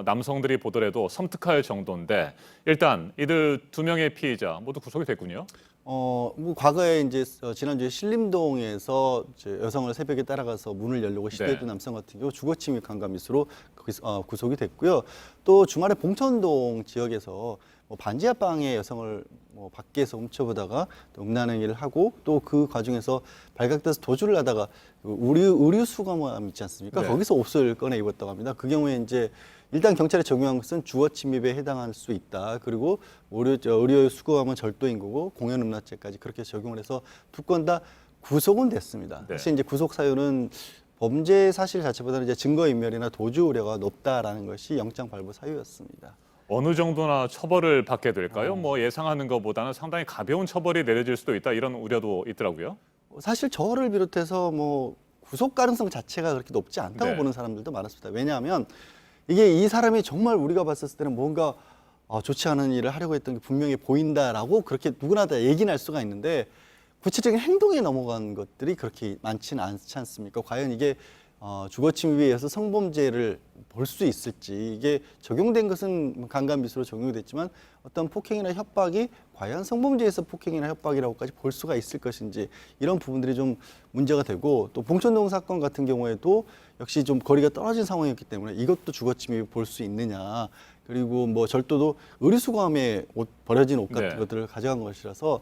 남성들이 보더라도 섬뜩할 정도인데 일단 이들 2명의 피해자 모두 구속이 됐군요. 뭐 과거에 이제 지난주에 신림동에서 이제 여성을 새벽에 따라가서 문을 열려고 시도했던 네. 남성 같은 경우 주거침입 강간미수로 구속이 됐고요. 또 주말에 봉천동 지역에서 뭐 반지하방의 여성을 뭐 밖에서 훔쳐보다가 또 음란행위를 하고 또 그 과정에서 발각돼서 도주를 하다가 의류 수거함 있지 않습니까? 네. 거기서 옷을 꺼내 입었다고 합니다. 그 경우에 이제 일단 경찰에 적용한 것은 주거 침입에 해당할 수 있다. 그리고 의료에 수거하면 절도인 거고 공연음란죄까지 그렇게 적용을 해서 두 건 다 구속은 됐습니다. 네. 사실 이제 구속 사유는 범죄 사실 자체보다는 이제 증거인멸이나 도주 우려가 높다라는 것이 영장 발부 사유였습니다. 어느 정도나 처벌을 받게 될까요? 뭐 예상하는 것보다는 상당히 가벼운 처벌이 내려질 수도 있다 이런 우려도 있더라고요. 사실 저를 비롯해서 뭐 구속 가능성 자체가 그렇게 높지 않다고 네. 보는 사람들도 많았습니다. 왜냐하면 이게 이 사람이 정말 우리가 봤을 때는 뭔가 좋지 않은 일을 하려고 했던 게 분명히 보인다라고 그렇게 누구나 다 얘기는 할 수가 있는데 구체적인 행동에 넘어간 것들이 그렇게 많지는 않지 않습니까? 과연 이게 주거침입에 의해서 성범죄를 볼 수 있을지, 이게 적용된 것은 강간미수로 적용이 됐지만 어떤 폭행이나 협박이 과연 성범죄에서 폭행이나 협박이라고까지 볼 수가 있을 것인지, 이런 부분들이 좀 문제가 되고, 또 봉천동 사건 같은 경우에도 역시 좀 거리가 떨어진 상황이었기 때문에 이것도 주거침입이 볼 수 있느냐, 그리고 뭐 절도도 의류수거함에 버려진 옷 같은 네. 것들을 가져간 것이라서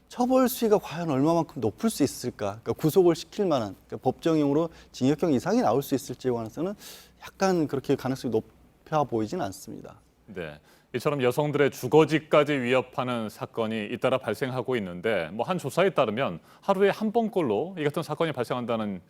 처벌 수위가 과연 얼마만큼 높을 수 있을까? 그러니까 구속을 시킬 만한, 그러니까 법정형으로 징역형 이상이 나올 수 있을지에 관해서는 약간 그렇게 가능성이 높아 보이지는 않습니다. 네. 이처럼 여성들의 주거지까지 위협하는 사건이 잇따라 발생하고 있는데 뭐 한 조사에 따르면 하루에 한 번꼴로 이 같은 사건이 발생한다는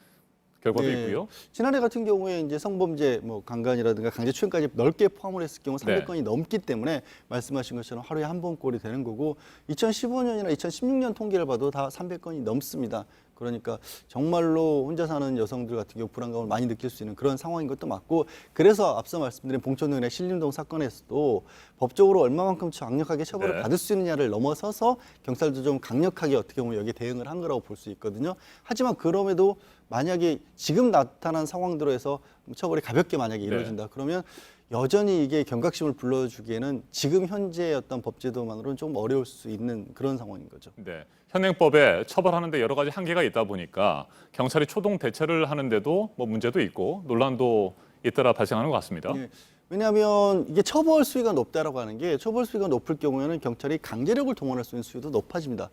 결과도 네. 있고요. 지난해 같은 경우에 이제 성범죄, 뭐 강간이라든가 강제추행까지 넓게 포함을 했을 경우 300건이 넘기 때문에 말씀하신 것처럼 하루에 한 번꼴이 되는 거고, 2015년이나 2016년 통계를 봐도 다 300건이 넘습니다. 그러니까 정말로 혼자 사는 여성들 같은 경우 불안감을 많이 느낄 수 있는 그런 상황인 것도 맞고, 그래서 앞서 말씀드린 봉천동이나 신림동 사건에서도 법적으로 얼마만큼 강력하게 처벌을 네. 받을 수 있느냐를 넘어서서 경찰도 좀 강력하게 어떻게 보면 여기에 대응을 한 거라고 볼 수 있거든요. 하지만 그럼에도 만약에 지금 나타난 상황대로 해서 처벌이 가볍게 만약에 이루어진다 그러면 여전히 이게 경각심을 불러주기에는 지금 현재의 어떤 법제도만으로는 좀 어려울 수 있는 그런 상황인 거죠. 네. 현행법에 처벌하는데 여러 가지 한계가 있다 보니까 경찰이 초동 대처를 하는데도 뭐 문제도 있고 논란도 잇따라 발생하는 것 같습니다. 예. 왜냐하면 이게 처벌 수위가 높다라고 하는 게, 처벌 수위가 높을 경우에는 경찰이 강제력을 동원할 수 있는 수위도 높아집니다.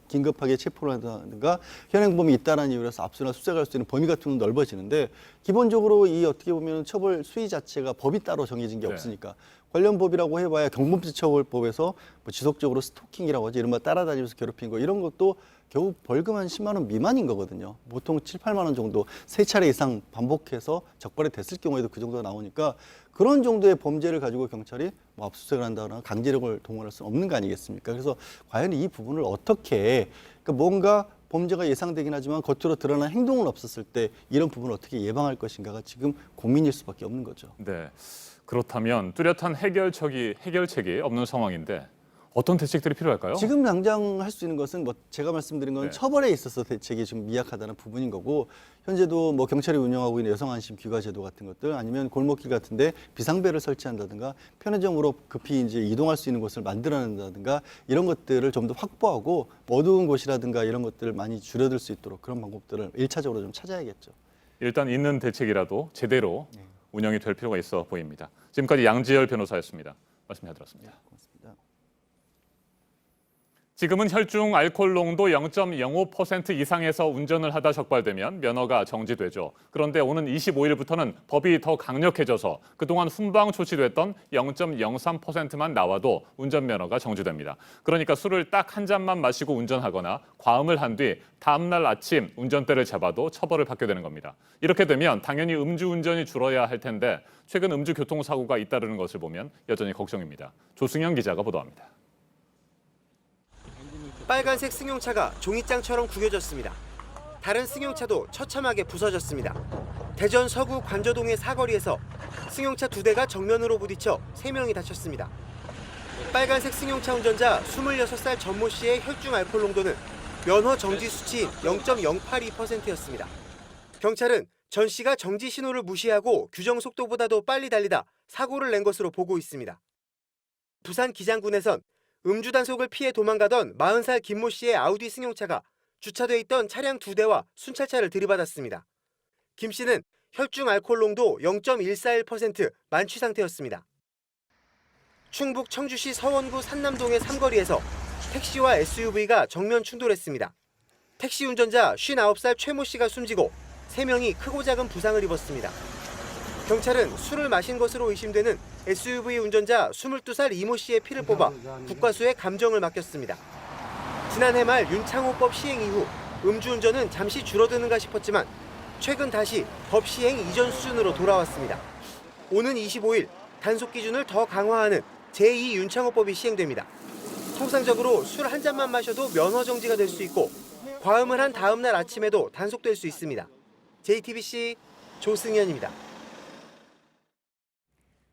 긴급하게 체포를 한다든가 현행범이 있다라는 이유로서 압수나 수색할 수 있는 범위 같은 건 넓어지는데, 기본적으로 이 어떻게 보면 처벌 수위 자체가 법이 따로 정해진 게 네. 없으니까 관련 법이라고 해봐야 경범죄처벌법에서 뭐 지속적으로 스토킹이라고 하지, 이른바 따라다니면서 괴롭힌 거, 이런 것도 겨우 벌금 한 10만 원 미만인 거거든요. 보통 7, 8만 원 정도 3차례 이상 반복해서 적발이 됐을 경우에도 그 정도가 나오니까, 그런 정도의 범죄를 가지고 경찰이 뭐 압수수색을 한다거나 강제력을 동원할 수 없는 거 아니겠습니까? 그래서 과연 이 부분을 어떻게, 그러니까 뭔가 범죄가 예상되긴 하지만 겉으로 드러난 행동은 없었을 때 이런 부분을 어떻게 예방할 것인가가 지금 고민일 수밖에 없는 거죠. 네. 그렇다면 뚜렷한 해결책이 없는 상황인데 어떤 대책들이 필요할까요? 지금 당장 할 수 있는 것은 뭐 제가 말씀드린 건 네. 처벌에 있어서 대책이 좀 미약하다는 부분인 거고, 현재도 뭐 경찰이 운영하고 있는 여성안심 귀가제도 같은 것들, 아니면 골목길 같은데 비상벨을 설치한다든가 편의점으로 급히 이제 이동할 수 있는 곳을 만들어낸다든가, 이런 것들을 좀 더 확보하고 어두운 곳이라든가 이런 것들을 많이 줄여들 수 있도록 그런 방법들을 1차적으로 좀 찾아야겠죠. 일단 있는 대책이라도 제대로 운영이 될 필요가 있어 보입니다. 지금까지 양지열 변호사였습니다. 말씀 잘 들었습니다. 고맙습니다. 지금은 혈중 알코올 농도 0.05% 이상에서 운전을 하다 적발되면 면허가 정지되죠. 그런데 오는 25일부터는 법이 더 강력해져서 그동안 훈방 조치됐던 0.03%만 나와도 운전면허가 정지됩니다. 그러니까 술을 딱 한 잔만 마시고 운전하거나 과음을 한 뒤 다음 날 아침 운전대를 잡아도 처벌을 받게 되는 겁니다. 이렇게 되면 당연히 음주운전이 줄어야 할 텐데 최근 음주교통사고가 잇따르는 것을 보면 여전히 걱정입니다. 조승현 기자가 보도합니다. 빨간색 승용차가 종이장처럼 구겨졌습니다. 다른 승용차도 처참하게 부서졌습니다. 대전 서구 관저동의 사거리에서 승용차 2대가 정면으로 부딪혀 3명이 다쳤습니다. 빨간색 승용차 운전자 26살 전모 씨의 혈중 알코올 농도는 면허 정지 수치인 0.082%였습니다. 경찰은 전 씨가 정지 신호를 무시하고 규정 속도보다도 빨리 달리다 사고를 낸 것으로 보고 있습니다. 부산 기장군에선 음주 단속을 피해 도망가던 40살 김모 씨의 아우디 승용차가 주차돼 있던 차량 2대와 순찰차를 들이받았습니다. 김 씨는 혈중 알코올 농도 0.141% 만취 상태였습니다. 충북 청주시 서원구 산남동의 삼거리에서 택시와 SUV가 정면 충돌했습니다. 택시 운전자 59살 최모 씨가 숨지고 3명이 크고 작은 부상을 입었습니다. 경찰은 술을 마신 것으로 의심되는 SUV 운전자 22살 이모 씨의 피를 뽑아 국과수에 감정을 맡겼습니다. 지난해 말 윤창호법 시행 이후 음주운전은 잠시 줄어드는가 싶었지만 최근 다시 법 시행 이전 수준으로 돌아왔습니다. 오는 25일 단속 기준을 더 강화하는 제2 윤창호법이 시행됩니다. 통상적으로 술 한 잔만 마셔도 면허 정지가 될 수 있고 과음을 한 다음 날 아침에도 단속될 수 있습니다. JTBC 조승현입니다.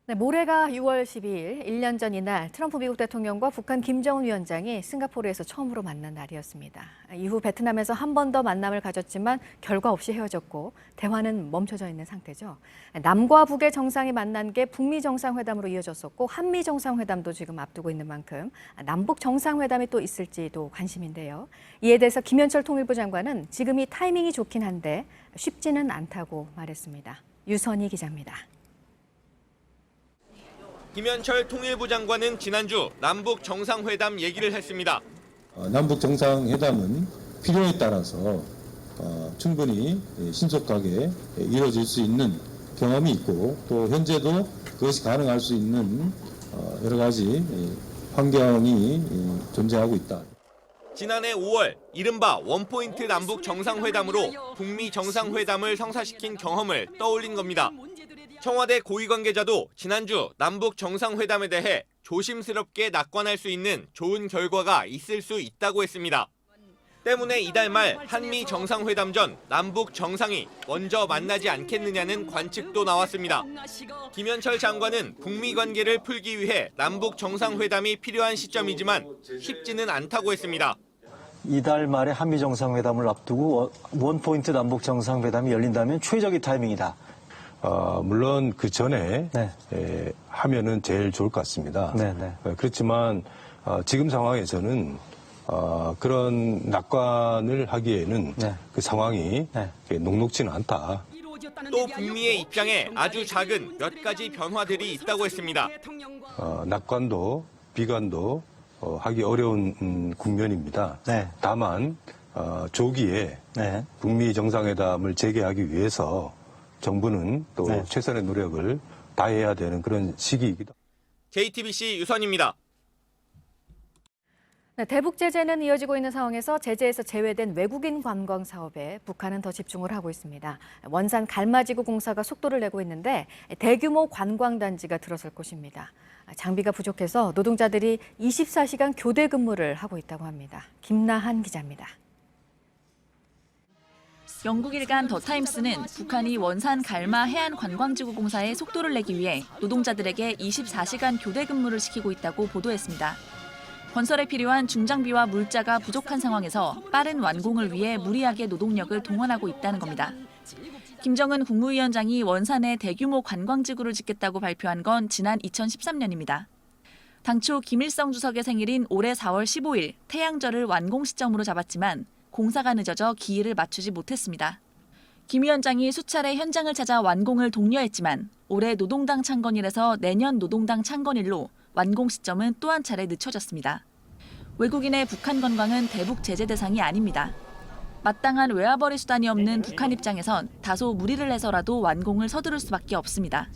네, 모레가 6월 12일, 1년 전 이날 트럼프 미국 대통령과 북한 김정은 위원장이 싱가포르에서 처음으로 만난 날이었습니다. 이후 베트남에서 한 번 더 만남을 가졌지만 결과 없이 헤어졌고 대화는 멈춰져 있는 상태죠. 남과 북의 정상이 만난 게 북미 정상회담으로 이어졌었고 한미 정상회담도 지금 앞두고 있는 만큼 남북 정상회담이 또 있을지도 관심인데요. 이에 대해서 김현철 통일부 장관은 지금이 타이밍이 좋긴 한데 쉽지는 않다고 말했습니다. 유선희 기자입니다. 김현철 통일부 장관은 지난주 남북 정상회담 얘기를 했습니다. 남북 정상회담은 필요에 따라서 충분히 신속하게 이루어질 수 있는 경험이 있고 또 현재도 그것이 가능할 수 있는 여러 가지 환경이 존재하고 있다. 지난해 5월 이른바 원포인트 남북 정상회담으로 북미 정상회담을 성사시킨 경험을 떠올린 겁니다. 청와대 고위 관계자도 지난주 남북 정상회담에 대해 조심스럽게 낙관할 수 있는 좋은 결과가 있을 수 있다고 했습니다. 때문에 이달 말 한미 정상회담 전 남북 정상이 먼저 만나지 않겠느냐는 관측도 나왔습니다. 김현철 장관은 북미 관계를 풀기 위해 남북 정상회담이 필요한 시점이지만 쉽지는 않다고 했습니다. 이달 말에 한미 정상회담을 앞두고 원포인트 남북 정상회담이 열린다면 최적의 타이밍이다. 물론 그 전에 하면은 제일 좋을 것 같습니다. 그렇지만 지금 상황에서는 그런 낙관을 하기에는 그 상황이 녹록지는 않다. 또 북미의 입장에 아주 작은 몇 가지 변화들이 있다고 했습니다. 낙관도 비관도 하기 어려운 국면입니다. 다만 조기에 북미 정상회담을 재개하기 위해서 정부는 또 최선의 노력을 다해야 되는 그런 시기이기도 합니다. JTBC 유선입니다. 네, 대북 제재는 이어지고 있는 상황에서 제재에서 제외된 외국인 관광 사업에 북한은 더 집중을 하고 있습니다. 원산 갈마지구 공사가 속도를 내고 있는데 대규모 관광단지가 들어설 곳입니다. 장비가 부족해서 노동자들이 24시간 교대 근무를 하고 있다고 합니다. 김나한 기자입니다. 영국 일간 더타임스는 북한이 원산 갈마 해안 관광지구 공사에 속도를 내기 위해 노동자들에게 24시간 교대 근무를 시키고 있다고 보도했습니다. 건설에 필요한 중장비와 물자가 부족한 상황에서 빠른 완공을 위해 무리하게 노동력을 동원하고 있다는 겁니다. 김정은 국무위원장이 원산에 대규모 관광지구를 짓겠다고 발표한 건 지난 2013년입니다. 당초 김일성 주석의 생일인 올해 4월 15일 태양절을 완공 시점으로 잡았지만 공사가 늦어져 기일을 맞추지 못했습니다. 김 위원장이 수차례 현장을 찾아 완공을 독려했지만 올해 노동당 창건일에서 내년 노동당 창건일로 완공 시점은 또 한 차례 늦춰졌습니다. 외국인의 북한 관광은 대북 제재 대상이 아닙니다. 마땅한 외화벌이 수단이 없는 북한 입장에선 다소 무리를 해서라도 완공을 서두를 수밖에 없습니다.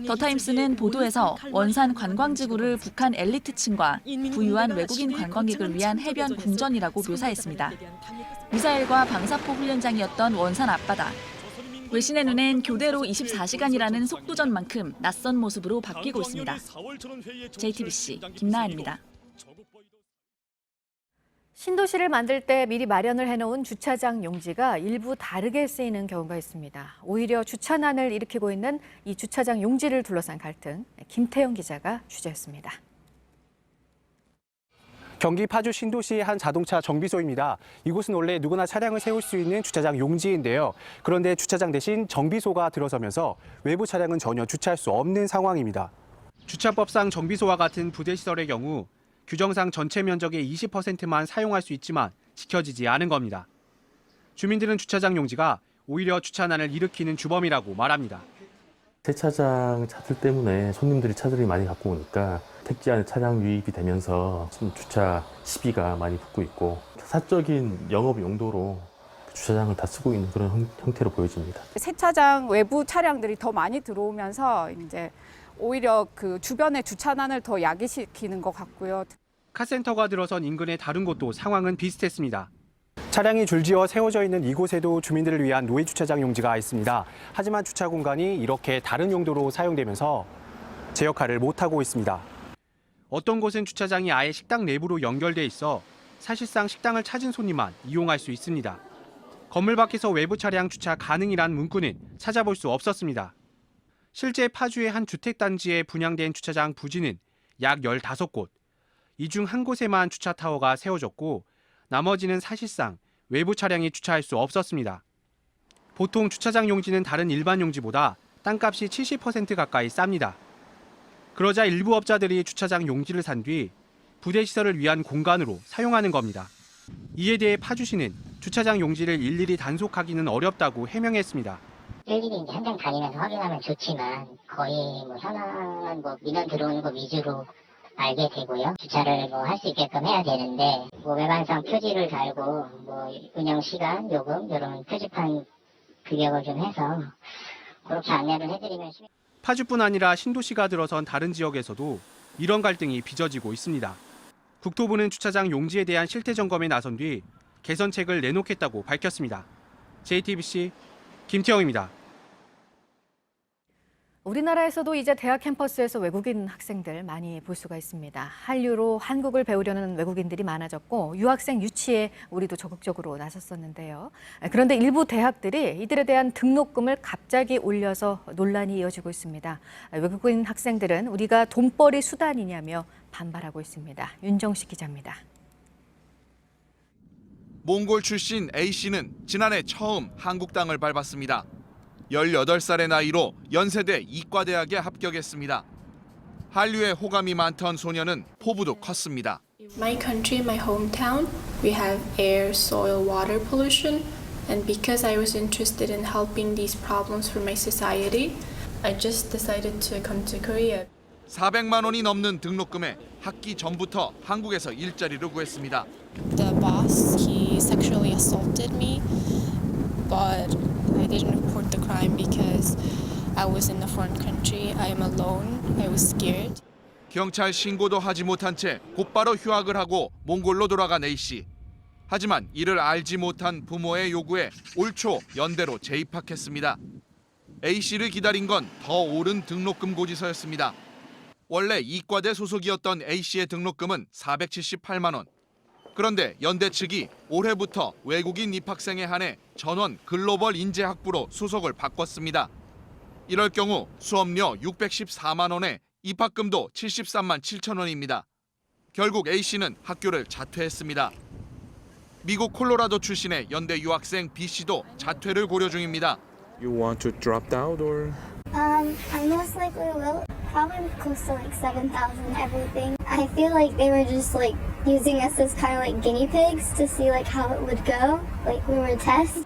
더타임스는 보도에서 원산 관광지구를 북한 엘리트층과 부유한 외국인 관광객을 위한 해변 궁전이라고 묘사했습니다. 미사일과 방사포 훈련장이었던 원산 앞바다. 외신의 눈엔 교대로 24시간이라는 속도전만큼 낯선 모습으로 바뀌고 있습니다. JTBC 김나한입니다. 신도시를 만들 때 미리 마련을 해놓은 주차장 용지가 일부 다르게 쓰이는 경우가 있습니다. 오히려 주차난을 일으키고 있는 이 주차장 용지를 둘러싼 갈등, 김태영 기자가 취재했습니다. 경기 파주 신도시의 한 자동차 정비소입니다. 이곳은 원래 누구나 차량을 세울 수 있는 주차장 용지인데요. 그런데 주차장 대신 정비소가 들어서면서 외부 차량은 전혀 주차할 수 없는 상황입니다. 주차법상 정비소와 같은 부대시설의 경우 규정상 전체 면적의 20%만 사용할 수 있지만 지켜지지 않은 겁니다. 주민들은 주차장 용지가 오히려 주차난을 일으키는 주범이라고 말합니다. 세차장 차들 때문에 손님들이 차들이 많이 갖고 오니까 택지 안에 차량 유입이 되면서 주차 시비가 많이 붙고 있고 사적인 영업 용도로 주차장을 다 쓰고 있는 그런 형태로 보여집니다. 세차장 외부 차량들이 더 많이 들어오면서 이제 오히려 그 주변의 주차난을 더 야기시키는 것 같고요. 카센터가 들어선 인근의 다른 곳도 상황은 비슷했습니다. 차량이 줄지어 세워져 있는 이곳에도 주민들을 위한 노예 주차장 용지가 있습니다. 하지만 주차 공간이 이렇게 다른 용도로 사용되면서 제 역할을 못하고 있습니다. 어떤 곳은 주차장이 아예 식당 내부로 연결돼 있어 사실상 식당을 찾은 손님만 이용할 수 있습니다. 건물 밖에서 외부 차량 주차 가능이란 문구는 찾아볼 수 없었습니다. 실제 파주의 한 주택단지에 분양된 주차장 부지는 약 15곳. 이 중 한 곳에만 주차 타워가 세워졌고 나머지는 사실상 외부 차량이 주차할 수 없었습니다. 보통 주차장 용지는 다른 일반 용지보다 땅값이 70% 가까이 쌉니다. 그러자 일부 업자들이 주차장 용지를 산 뒤 부대 시설을 위한 공간으로 사용하는 겁니다. 이에 대해 파주시는 주차장 용지를 일일이 단속하기는 어렵다고 해명했습니다. 일일이 이제 현장 다니면서 확인하면 좋지만 거의 현황은 민원 들어오는 거 위주로 알게 되고요. 주차를 할 수 있게끔 해야 되는데 외관상 표지를 달고 운영 시간, 요금 이런 표지판 규격을 좀 해서 그렇게 안내를 해드리면 파주뿐 아니라 신도시가 들어선 다른 지역에서도 이런 갈등이 빚어지고 있습니다. 국토부는 주차장 용지에 대한 실태 점검에 나선 뒤 개선책을 내놓겠다고 밝혔습니다. JTBC 김태영입니다. 우리나라에서도 이제 대학 캠퍼스에서 외국인 학생들 많이 볼 수가 있습니다. 한류로 한국을 배우려는 외국인들이 많아졌고 유학생 유치에 우리도 적극적으로 나섰었는데요. 그런데 일부 대학들이 이들에 대한 등록금을 갑자기 올려서 논란이 이어지고 있습니다. 외국인 학생들은 우리가 돈벌이 수단이냐며 반발하고 있습니다. 윤정식 기자입니다. 몽골 출신 A씨는 지난해 처음 한국 땅을 밟았습니다. 18살의 나이로 연세대 이과대학에 합격했습니다. 한류에 호감이 많던 소녀는 포부도 컸습니다. My country, my hometown, we have air, soil, water pollution, and because I was interested in helping these problems for my society, I just decided to come to Korea. 400만 원이 넘는 등록금에 학기 전부터 한국에서 일자리를 구했습니다. The boss, he sexually assaulted me, but I didn't report the crime because I was in a foreign country. I am alone. I was scared. 경찰 신고도 하지 못한 채 곧바로 휴학을 하고 몽골로 돌아간 A씨. 하지만 이를 알지 못한 부모의 요구에 올 초 연대로 재입학했습니다. A씨를 기다린 건 더 오른 등록금 고지서였습니다. 원래 이과대 소속이었던 A씨의 등록금은 478만 원. 그런데 연대 측이 올해부터 외국인 입학생에 한해 전원 글로벌 인재학부로 소속을 바꿨습니다. 이럴 경우 수업료 614만 원에 입학금도 73만 7천 원입니다. 결국 A씨는 학교를 자퇴했습니다. 미국 콜로라도 출신의 연대 유학생 B씨도 자퇴를 고려 중입니다. You want to drop out or? I most likely will. Probably close to like 7,000 everything. I feel like they were just like using us as kind of like guinea pigs to see like how it would go. Like we were tests.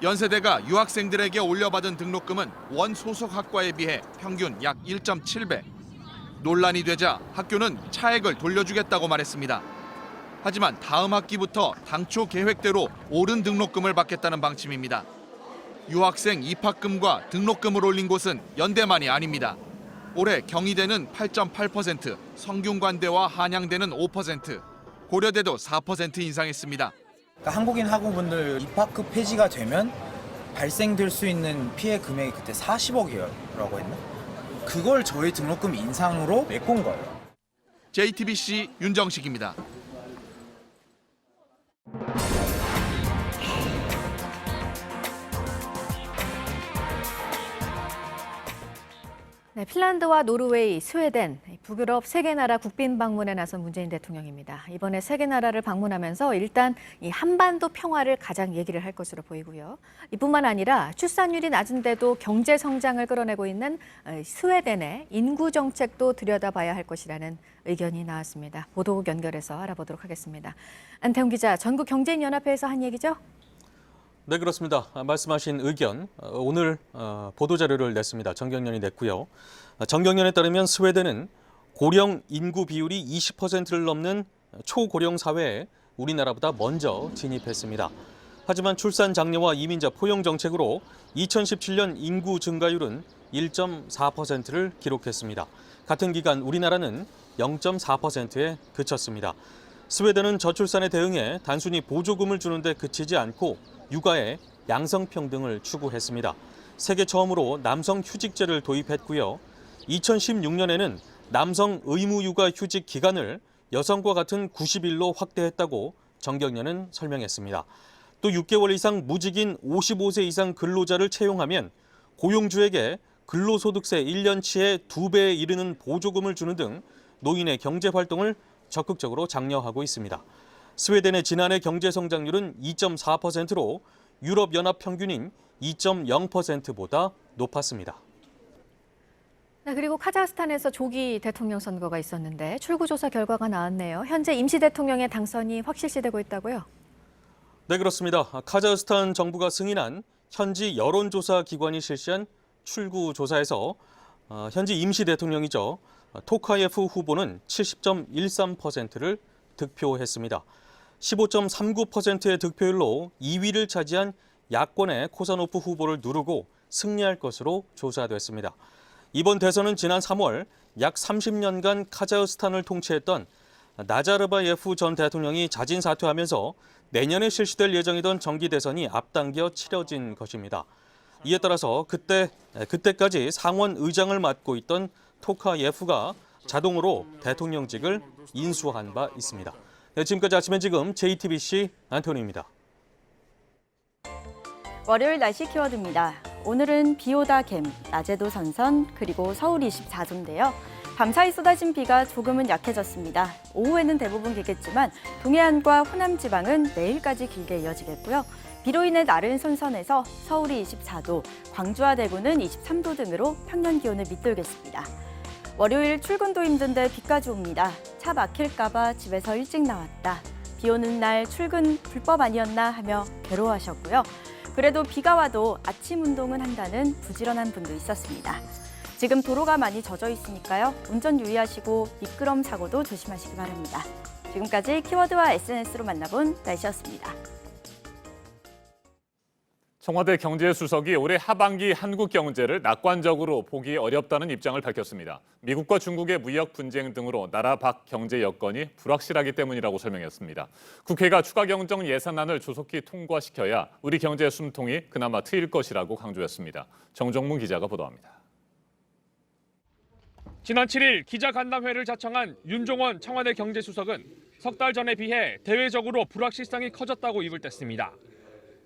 연세대가 유학생들에게 올려받은 등록금은 원 소속 학과에 비해 평균 약 1.7배. 논란이 되자 학교는 차액을 돌려주겠다고 말했습니다. 하지만 다음 학기부터 당초 계획대로 오른 등록금을 받겠다는 방침입니다. 유학생 입학금과 등록금을 올린 곳은 연대만이 아닙니다. 올해 경희대는 8.8%, 성균관대와 한양대는 5%, 고려대도 4% 인상했습니다. 그러니까 한국인 학우분들 입학급 폐지가 되면 발생될 수 있는 피해 금액이 그때 40억이라고 했나? 그걸 저희 등록금 인상으로 메꾼 거예요. JTBC 윤정식입니다. 네, 핀란드와 노르웨이, 스웨덴, 북유럽 3개 나라 국빈 방문에 나선 문재인 대통령입니다. 이번에 3개 나라를 방문하면서 일단 이 한반도 평화를 가장 얘기를 할 것으로 보이고요. 이뿐만 아니라 출산율이 낮은데도 경제 성장을 끌어내고 있는 스웨덴의 인구 정책도 들여다봐야 할 것이라는 의견이 나왔습니다. 보도국 연결해서 알아보도록 하겠습니다. 안태훈 기자, 전국경제인연합회에서 한 얘기죠? 네, 그렇습니다. 말씀하신 의견, 오늘 보도자료를 냈습니다. 정경련이 냈고요. 정경련에 따르면 스웨덴은 고령 인구 비율이 20%를 넘는 초고령 사회에 우리나라보다 먼저 진입했습니다. 하지만 출산 장려와 이민자 포용 정책으로 2017년 인구 증가율은 1.4%를 기록했습니다. 같은 기간 우리나라는 0.4%에 그쳤습니다. 스웨덴은 저출산에 대응해 단순히 보조금을 주는 데 그치지 않고 육아의 양성평등을 추구했습니다. 세계 처음으로 남성 휴직제를 도입했고요. 2016년에는 남성 의무 육아 휴직 기간을 여성과 같은 90일로 확대했다고 정경련은 설명했습니다. 또 6개월 이상 무직인 55세 이상 근로자를 채용하면 고용주에게 근로소득세 1년치의 2배에 이르는 보조금을 주는 등 노인의 경제활동을 적극적으로 장려하고 있습니다. 스웨덴의 지난해 경제성장률은 2.4%로 유럽연합 평균인 2.0%보다 높았습니다. 네, 그리고 카자흐스탄에서 조기 대통령 선거가 있었는데 출구조사 결과가 나왔네요. 현재 임시 대통령의 당선이 확실시되고 있다고요? 네, 그렇습니다. 카자흐스탄 정부가 승인한 현지 여론조사 기관이 실시한 출구조사에서 현지 임시 대통령이죠. 토카예프 후보는 70.13%를 득표했습니다. 15.39%의 득표율로 2위를 차지한 야권의 코사노프 후보를 누르고 승리할 것으로 조사됐습니다. 이번 대선은 지난 3월 약 30년간 카자흐스탄을 통치했던 나자르바예프 전 대통령이 자진 사퇴하면서 내년에 실시될 예정이던 정기 대선이 앞당겨 치러진 것입니다. 이에 따라서 그때까지 상원 의장을 맡고 있던 토카예프가 자동으로 대통령직을 인수한 바 있습니다. 네, 지금까지 아침엔 지금 JTBC 안토니입니다. 월요일 날씨 키워드입니다. 오늘은 비 오다 갬, 낮에도 선선, 그리고 서울 24도인데요. 밤사이 쏟아진 비가 조금은 약해졌습니다. 오후에는 대부분 개겠지만 동해안과 호남 지방은 내일까지 길게 이어지겠고요. 비로 인해 날은 선선해서 서울이 24도, 광주와 대구는 23도 등으로 평년 기온을 밑돌겠습니다. 월요일 출근도 힘든데 비까지 옵니다. 차 막힐까 봐 집에서 일찍 나왔다. 비 오는 날 출근 불법 아니었나 하며 괴로워하셨고요. 그래도 비가 와도 아침 운동은 한다는 부지런한 분도 있었습니다. 지금 도로가 많이 젖어 있으니까요. 운전 유의하시고 미끄럼 사고도 조심하시기 바랍니다. 지금까지 키워드와 SNS로 만나본 날씨였습니다. 청와대 경제수석이 올해 하반기 한국 경제를 낙관적으로 보기 어렵다는 입장을 밝혔습니다. 미국과 중국의 무역 분쟁 등으로 나라 밖 경제 여건이 불확실하기 때문이라고 설명했습니다. 국회가 추가 경정 예산안을 조속히 통과시켜야 우리 경제 숨통이 그나마 트일 것이라고 강조했습니다. 정종문 기자가 보도합니다. 지난 7일 기자간담회를 자청한 윤종원 청와대 경제수석은 석 달 전에 비해 대외적으로 불확실성이 커졌다고 입을 뗐습니다.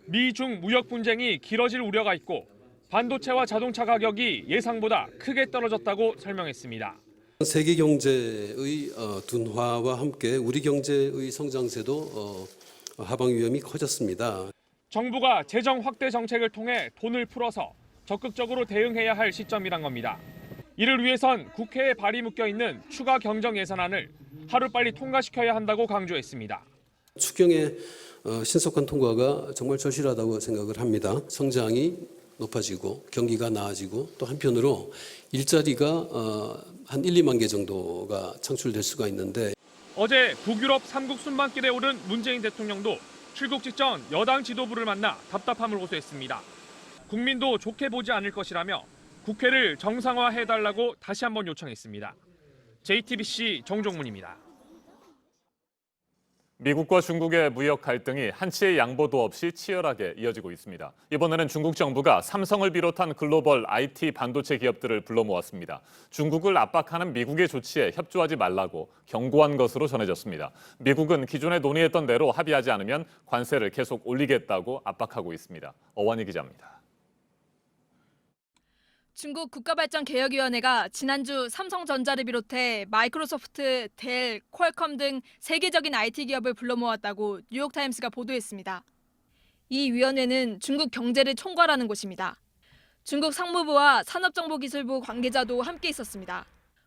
미중 무역 분쟁이 길어질 우려가 있고 반도체와 자동차 가격이 예상보다 크게 떨어졌다고 설명했습니다. 세계 경제의 둔화와 함께 우리 경제의 성장세도 하방 위험이 커졌습니다. 정부가 재정 확대 정책을 통해 돈을 풀어서 적극적으로 대응해야 할 시점이란 겁니다. 이를 위해선 국회에 발이 묶여 있는 추가 경정 예산안을 하루빨리 통과시켜야 한다고 강조했습니다. 추경의 신속한 통과가 정말 절실하다고 생각을 합니다. 성장이 높아지고 경기가 나아지고 또 한편으로 일자리가 한 1, 2만 개 정도가 창출될 수가 있는데 어제 북유럽 3국 순방길에 오른 문재인 대통령도 출국 직전 여당 지도부를 만나 답답함을 호소했습니다. 국민도 좋게 보지 않을 것이라며 국회를 정상화해달라고 다시 한번 요청했습니다. JTBC 정종문입니다. 미국과 중국의 무역 갈등이 한치의 양보도 없이 치열하게 이어지고 있습니다. 이번에는 중국 정부가 삼성을 비롯한 글로벌 IT 반도체 기업들을 불러 모았습니다. 중국을 압박하는 미국의 조치에 협조하지 말라고 경고한 것으로 전해졌습니다. 미국은 기존에 논의했던 대로 합의하지 않으면 관세를 계속 올리겠다고 압박하고 있습니다. 어완희 기자입니다. 중국 국가발전개혁위원회가 지난주 삼성전자를 비롯해 마이크로소프트, 델, 퀄컴 등 세계적인 IT 기업을 불러 모았다고 뉴욕타임스가 보도했습니다. 이 위원회는 중국 경제를 총괄하는 곳입니다. 중국 상무부와 산업정보기술부 관계자도 함께 있었습니다.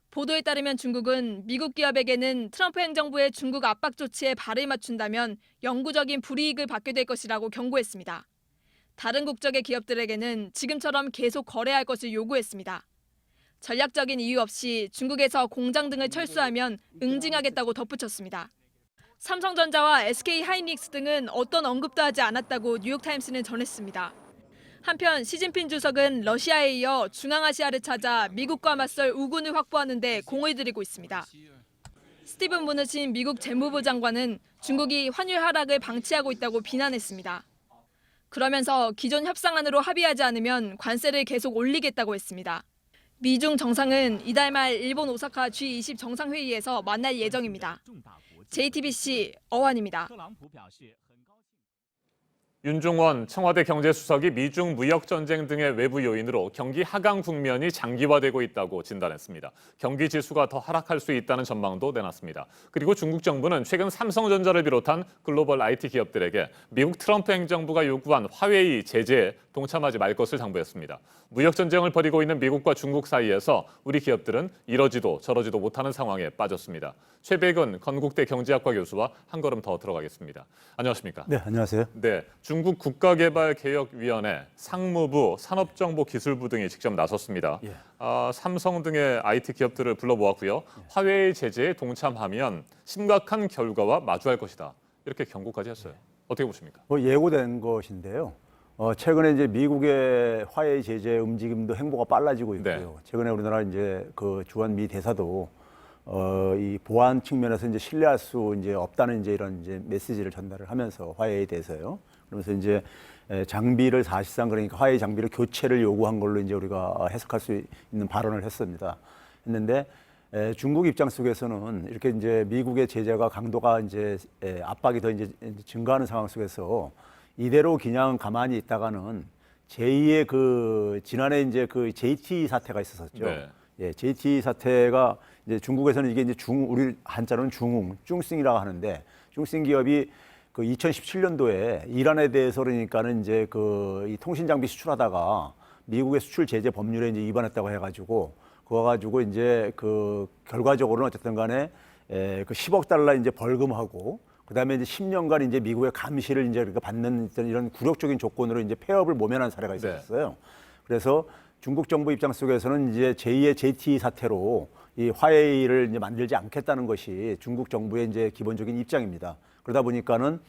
보도에 따르면 중국은 미국 기업에게는 트럼프 행정부의 중국 압박 조치에 발을 맞춘다면 영구적인 불이익을 받게 될 것이라고 경고했습니다. 다른 국적의 기업들에게는 지금처럼 계속 거래할 것을 요구했습니다. 전략적인 이유 없이 중국에서 공장 등을 철수하면 응징하겠다고 덧붙였습니다. 삼성전자와 SK하이닉스 등은 어떤 언급도 하지 않았다고 뉴욕타임스는 전했습니다. 한편 시진핑 주석은 러시아에 이어 중앙아시아를 찾아 미국과 맞설 우군을 확보하는 데 공을 들이고 있습니다. 스티븐 무누친 미국 재무부 장관은 중국이 환율 하락을 방치하고 있다고 비난했습니다. 그러면서 기존 협상안으로 합의하지 않으면 관세를 계속 올리겠다고 했습니다. 미중 정상은 이달 말 일본 오사카 G20 정상회의에서 만날 예정입니다. JTBC 어환입니다. 윤종원 청와대 경제수석이 미중 무역 전쟁 등의 외부 요인으로 경기 하강 국면이 장기화되고 있다고 진단했습니다. 경기 지수가 더 하락할 수 있다는 전망도 내놨습니다. 그리고 중국 정부는 최근 삼성전자를 비롯한 글로벌 IT 기업들에게 미국 트럼프 행정부가 요구한 화웨이 제재에 동참하지 말 것을 당부했습니다. 무역 전쟁을 벌이고 있는 미국과 중국 사이에서 우리 기업들은 이러지도 저러지도 못하는 상황에 빠졌습니다. 최백은 건국대 경제학과 교수와 한 걸음 더 들어가겠습니다. 안녕하십니까? 네, 안녕하세요. 네, 중국 국가개발개혁위원회, 상무부, 산업정보기술부 등이 직접 나섰습니다. 예. 삼성 등의 IT 기업들을 불러 모았고요. 화웨이 제재에 동참하면 심각한 결과와 마주할 것이다. 이렇게 경고까지 했어요. 어떻게 보십니까? 예고된 것인데요. 최근에 이제 미국의 화웨이 제재 움직임도 행보가 빨라지고 있고요. 네. 최근에 우리나라 이제 그 주한 미 대사도 이 보안 측면에서 이제 신뢰할 수 이제 없다는 이제 이런 이제 메시지를 전달을 하면서 화웨이에 대해서요. 그러면서 이제 장비를 사실상 그러니까 화웨이 장비를 교체를 요구한 걸로 이제 우리가 해석할 수 있는 발언을 했는데 중국 입장 속에서는 이렇게 이제 미국의 제재가 강도가 이제 압박이 더 이제 증가하는 상황 속에서 이대로 그냥 가만히 있다가는 제2의 그 지난해 이제 그 JT 사태가 있었었죠. 네. 예, JT 사태가 이제 중국에서는 이게 이제 우리 한자로는 중싱이라고 하는데 중싱 기업이 그 2017년도에 이란에 대해서 그러니까는 이제 그 이 통신 장비 수출하다가 미국의 수출 제재 법률에 이제 위반했다고 해가지고 그거 가지고 이제 그 결과적으로는 어쨌든 간에 그 10억 달러 이제 벌금하고 그다음에 이제 10년간 이제 미국의 감시를 이제 그러니까 받는 이런 굴욕적인 조건으로 이제 폐업을 모면한 사례가 있었어요. 네. 그래서 중국 정부 입장 속에서는 이제 제2의 JT 사태로 이 화웨이를 이제 만들지 않겠다는 것이 중국 정부의 이제 기본적인 입장입니다. 그러다 보니까는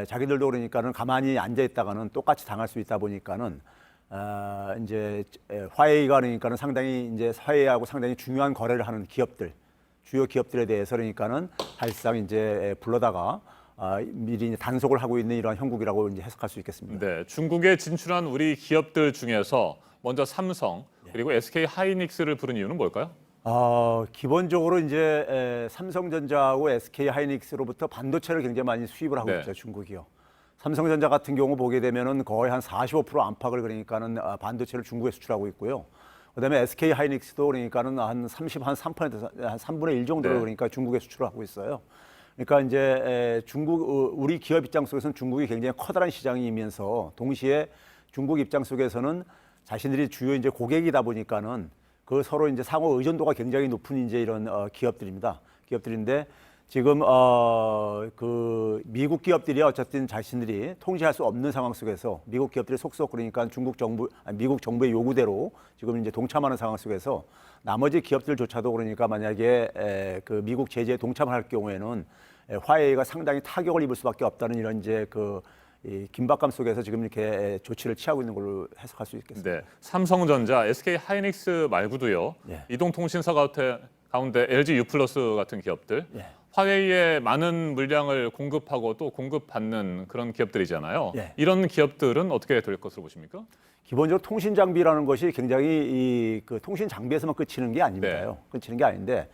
자기들도 그러니까는 가만히 앉아 있다가는 똑같이 당할 수 있다 보니까는 이제 화웨이가 그러니까는 상당히 이제 화웨이하고 상당히 중요한 거래를 하는 기업들, 주요 기업들에 대해서 그러니까는 사실상 이제 불러다가 미리 이제 단속을 하고 있는 이러한 형국이라고 이제 해석할 수 있겠습니다. 네, 중국에 진출한 우리 기업들 중에서 먼저 삼성 그리고 SK하이닉스를 부른 이유는 뭘까요? 기본적으로 이제 삼성전자하고 SK하이닉스로부터 반도체를 굉장히 많이 수입을 하고 네. 있죠, 중국이요. 삼성전자 같은 경우 보게 되면은 거의 한 45% 안팎을 그러니까는 반도체를 중국에 수출하고 있고요. 그다음에 SK하이닉스도 그러니까는 한 3%, 한 3분의 1 정도를 네. 그러니까 중국에 수출을 하고 있어요. 그러니까 이제 우리 기업 입장 속에서는 중국이 굉장히 커다란 시장이면서 동시에 중국 입장 속에서는 자신들이 주요 이제 고객이다 보니까는 그 서로 이제 상호 의존도가 굉장히 높은 이제 이런 기업들입니다. 기업들인데 지금 그 미국 기업들이 어쨌든 자신들이 통제할 수 없는 상황 속에서 미국 기업들이 속속 그러니까 미국 정부의 요구대로 지금 이제 동참하는 상황 속에서 나머지 기업들조차도 그러니까 만약에 그 미국 제재에 동참할 경우에는 화웨이가 상당히 타격을 입을 수밖에 없다는 이런 이제 이 긴박감 속에서 지금 이렇게 조치를 취하고 있는 걸로 해석할 수 있겠습니다. 네, 삼성전자, SK하이닉스 말고도요. 예. 이동통신사 가운데 LG U+ 같은 기업들, 예. 화웨이에 많은 물량을 공급하고 또 공급받는 그런 기업들이잖아요. 예. 이런 기업들은 어떻게 될 것으로 보십니까? 기본적으로 통신 장비라는 것이 굉장히 그 통신 장비에서만 그치는 게 아닙니다요. 네. 그치는 게 아닌데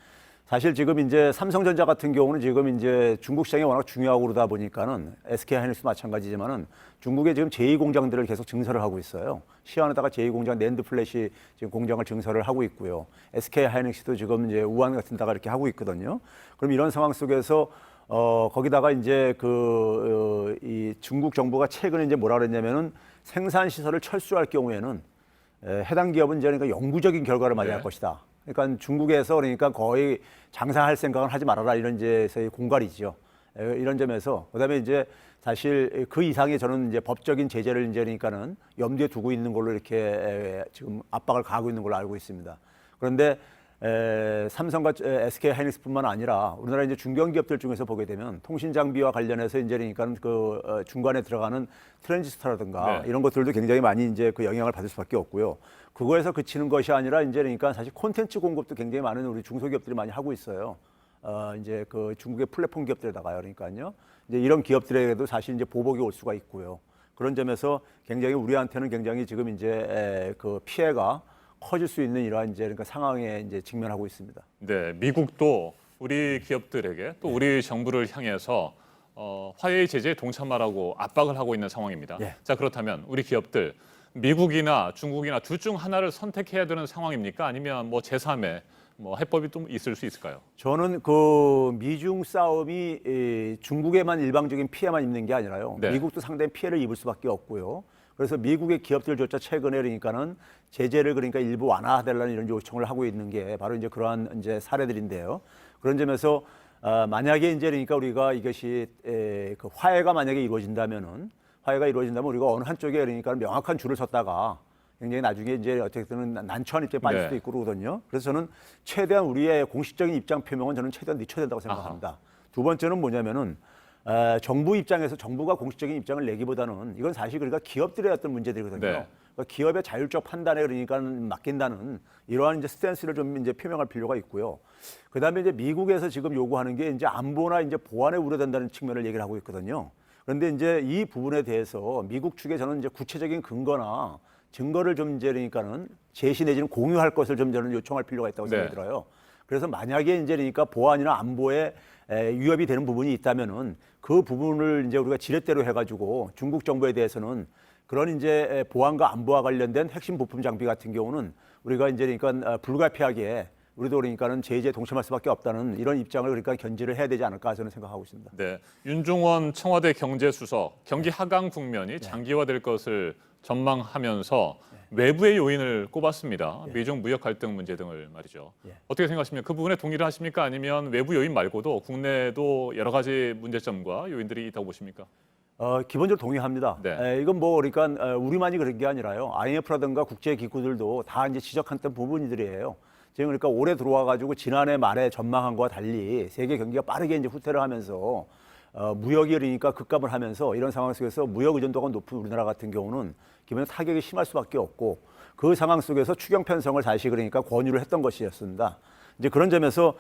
사실 지금 이제 삼성전자 같은 경우는 지금 이제 중국 시장이 워낙 중요하고 그러다 보니까는 SK하이닉스 마찬가지지만은 중국에 지금 제2공장들을 계속 증설을 하고 있어요. 시안에다가 제2공장 낸드 플래시 지금 공장을 증설을 하고 있고요. SK하이닉스도 지금 이제 우한 같은 데가 이렇게 하고 있거든요. 그럼 이런 상황 속에서 거기다가 이제 이 중국 정부가 최근에 이제 뭐라 그랬냐면은 생산 시설을 철수할 경우에는 해당 기업은 이제 그러니까 영구적인 결과를 맞이할 네. 것이다. 그러니까 중국에서 그러니까 거의 장사할 생각은 하지 말아라 이런 이제 공갈이죠. 이런 점에서 그다음에 이제 사실 그 이상의 저는 이제 법적인 제재를 이제 그러니까는 염두에 두고 있는 걸로 이렇게 지금 압박을 가하고 있는 걸로 알고 있습니다. 그런데 삼성과 SK 하이닉스뿐만 아니라 우리나라 이제 중견기업들 중에서 보게 되면 통신 장비와 관련해서 이제 그러니까 중간에 들어가는 트랜지스터라든가 이런 것들도 굉장히 많이 이제 그 영향을 받을 수밖에 없고요. 그거에서 그치는 것이 아니라 이제 그러니까 사실 콘텐츠 공급도 굉장히 많은 우리 중소기업들이 많이 하고 있어요. 이제 그 중국의 플랫폼 기업들에다가요. 그러니까요. 이제 이런 기업들에게도 사실 이제 보복이 올 수가 있고요. 그런 점에서 굉장히 우리한테는 굉장히 지금 이제 그 피해가 커질 수 있는 이러한 이제 그러니까 상황에 이제 직면하고 있습니다. 네, 미국도 우리 기업들에게 또 우리 정부를 향해서 화해의 제재에 동참하라고 압박을 하고 있는 상황입니다. 자, 그렇다면 우리 기업들 미국이나 중국이나 둘 중 하나를 선택해야 되는 상황입니까? 아니면 뭐 제3의 뭐 해법이 또 있을 수 있을까요? 저는 그 미중 싸움이 중국에만 일방적인 피해만 입는 게 아니라요. 미국도 상당히 피해를 입을 수밖에 없고요. 그래서 미국의 기업들조차 최근에 그러니까는 제재를 그러니까 일부 완화해달라는 이런 요청을 하고 있는 게 바로 이제 그러한 이제 사례들인데요. 그런 점에서 만약에 이제 그러니까 우리가 이것이 그 화해가 만약에 이루어진다면 우리가 어느 한쪽에 그러니까 명확한 줄을 섰다가 굉장히 나중에 이제 어쨌든 난처한 입장에 빠질 수도 있고 그러거든요. 그래서 저는 최대한 우리의 공식적인 입장 표명은 저는 최대한 늦춰야 된다고 생각합니다. 두 번째는 뭐냐면은 정부 입장에서 정부가 공식적인 입장을 내기보다는 이건 사실 그러니까 기업들의 어떤 문제들이거든요. 그러니까 기업의 자율적 판단에 그러니까 맡긴다는 이러한 이제 스탠스를 좀 이제 표명할 필요가 있고요. 그다음에 이제 미국에서 지금 요구하는 게 이제 안보나 이제 보안에 우려된다는 측면을 얘기를 하고 있거든요. 그런데 이제 이 부분에 대해서 미국 측에 저는 이제 구체적인 근거나 증거를 좀 이제 그러니까는 제시 내지는 공유할 것을 좀 저는 요청할 필요가 있다고 생각이 들어요. 그래서 만약에 이제 그러니까 보안이나 안보에 위협이 되는 부분이 있다면은 그 부분을 이제 우리가 지렛대로 해가지고 중국 정부에 대해서는 그런 이제 보안과 안보와 관련된 핵심 부품 장비 같은 경우는 우리가 이제 그러니까 불가피하게 우리도 그러니까는 제재에 동참할 수밖에 없다는 이런 입장을 그러니까 견지를 해야 되지 않을까 저는 생각하고 있습니다. 네, 윤종원 청와대 경제수석 경기 하강 국면이 장기화될 것을 전망하면서 외부의 요인을 꼽았습니다. 미중 무역 갈등 문제 등을 말이죠. 어떻게 생각하십니까? 그 부분에 동의를 하십니까? 아니면 외부 요인 말고도 국내에도 여러 가지 문제점과 요인들이 있다고 보십니까? 기본적으로 동의합니다. 이건 뭐 그러니까 우리만이 그런 게 아니라요. IMF라든가 국제 기구들도 다 이제 지적했던 부분들이에요. 지금 그러니까 올해 들어와 가지고 지난해 말에 전망한 것과 달리 세계 경기가 빠르게 이제 후퇴를 하면서 무역이 그러니까 급감을 하면서 이런 상황 속에서 무역 의존도가 높은 우리나라 같은 경우는 기본적으로 타격이 심할 수밖에 없고 그 상황 속에서 추경 편성을 다시 그러니까 권유를 했던 것이었습니다. 이제 그런 점에서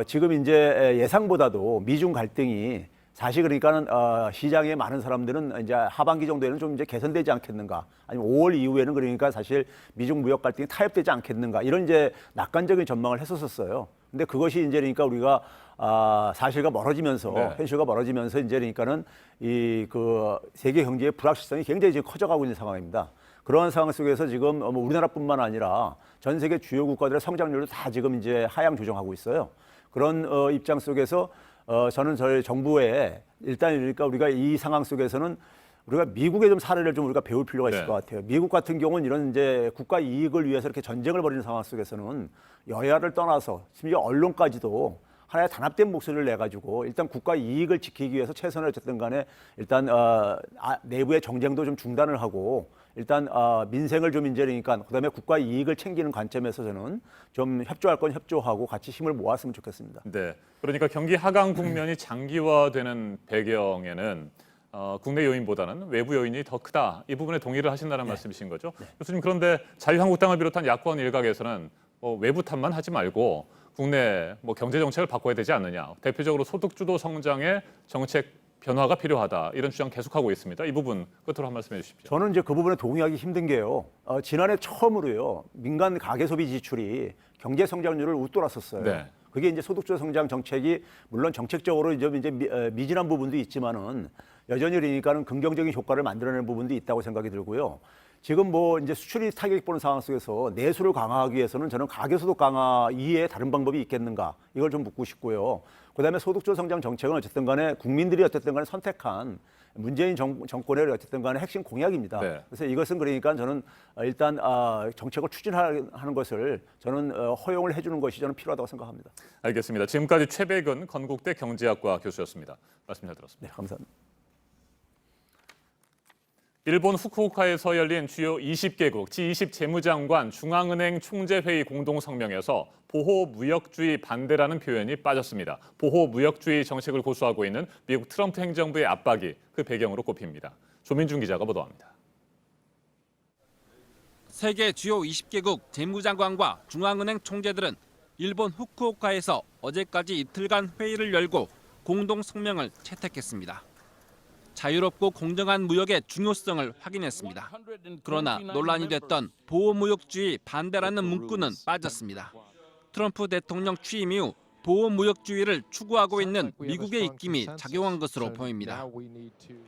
지금 이제 예상보다도 미중 갈등이 사실 그러니까는 시장에 많은 사람들은 이제 하반기 정도에는 좀 이제 개선되지 않겠는가, 아니면 5월 이후에는 그러니까 사실 미중 무역 갈등이 타협되지 않겠는가 이런 이제 낙관적인 전망을 했었어요. 근데 그것이 이제 그러니까 우리가 사실과 멀어지면서 현실과 멀어지면서 이제 그러니까는 이 그 세계 경제의 불확실성이 굉장히 지금 커져가고 있는 상황입니다. 그런 상황 속에서 지금 우리나라뿐만 아니라 전 세계 주요 국가들의 성장률도 다 지금 이제 하향 조정하고 있어요. 그런 입장 속에서 저는 저희 정부에 일단 그러니까 우리가 이 상황 속에서는 우리가 미국의 좀 사례를 좀 우리가 배울 필요가 있을 것 같아요. 미국 같은 경우는 이런 이제 국가 이익을 위해서 이렇게 전쟁을 벌이는 상황 속에서는 여야를 떠나서 심지어 언론까지도 하나의 단합된 목소리를 내가지고 일단 국가 이익을 지키기 위해서 최선을 어쨌든 간에 일단 내부의 정쟁도 좀 중단을 하고 일단 민생을 좀 이제 그러니까 그다음에 국가 이익을 챙기는 관점에서 저는 좀 협조할 건 협조하고 같이 힘을 모았으면 좋겠습니다. 네, 그러니까 경기 하강 국면이 장기화되는 배경에는 국내 요인보다는 외부 요인이 더 크다. 이 부분에 동의를 하신다는 말씀이신 거죠? 교수님, 그런데 자유한국당을 비롯한 야권 일각에서는 외부 탓만 하지 말고 국내 경제 정책을 바꿔야 되지 않느냐. 대표적으로 소득주도 성장의 정책 변화가 필요하다. 이런 주장 계속하고 있습니다. 이 부분 끝으로 한 말씀 해주십시오. 저는 이제 그 부분에 동의하기 힘든 게요. 지난해 처음으로요. 민간 가계 소비 지출이 경제 성장률을 웃돌았었어요. 그게 이제 소득주도 성장 정책이 물론 정책적으로 이제 미진한 부분도 있지만은 여전히 그러니까는 긍정적인 효과를 만들어내는 부분도 있다고 생각이 들고요. 지금 이제 수출이 타격 보는 상황 속에서 내수를 강화하기 위해서는 저는 가계소득 강화 이외에 다른 방법이 있겠는가 이걸 좀 묻고 싶고요. 그다음에 소득주도 성장 정책은 어쨌든 간에 국민들이 어쨌든 간에 선택한 문재인 정권의 어쨌든 간에 핵심 공약입니다. 그래서 이것은 그러니까 저는 일단 정책을 추진하는 것을 저는 허용을 해주는 것이 저는 필요하다고 생각합니다. 알겠습니다. 지금까지 최백은 건국대 경제학과 교수였습니다. 말씀 잘 들었습니다. 네, 감사합니다. 일본 후쿠오카에서 열린 주요 20개국 G20 재무장관 중앙은행 총재회의 공동성명에서 보호무역주의 반대라는 표현이 빠졌습니다. 보호무역주의 정책을 고수하고 있는 미국 트럼프 행정부의 압박이 그 배경으로 꼽힙니다. 조민준 기자가 보도합니다. 세계 주요 20개국 재무장관과 중앙은행 총재들은 일본 후쿠오카에서 어제까지 이틀간 회의를 열고 공동성명을 채택했습니다. 자유롭고 공정한 무역의 중요성을 확인했습니다. 그러나 논란이 됐던 보호무역주의 반대라는 문구는 빠졌습니다. 트럼프 대통령 취임 이후 보호무역주의를 추구하고 있는 미국의 입김이 작용한 것으로 보입니다.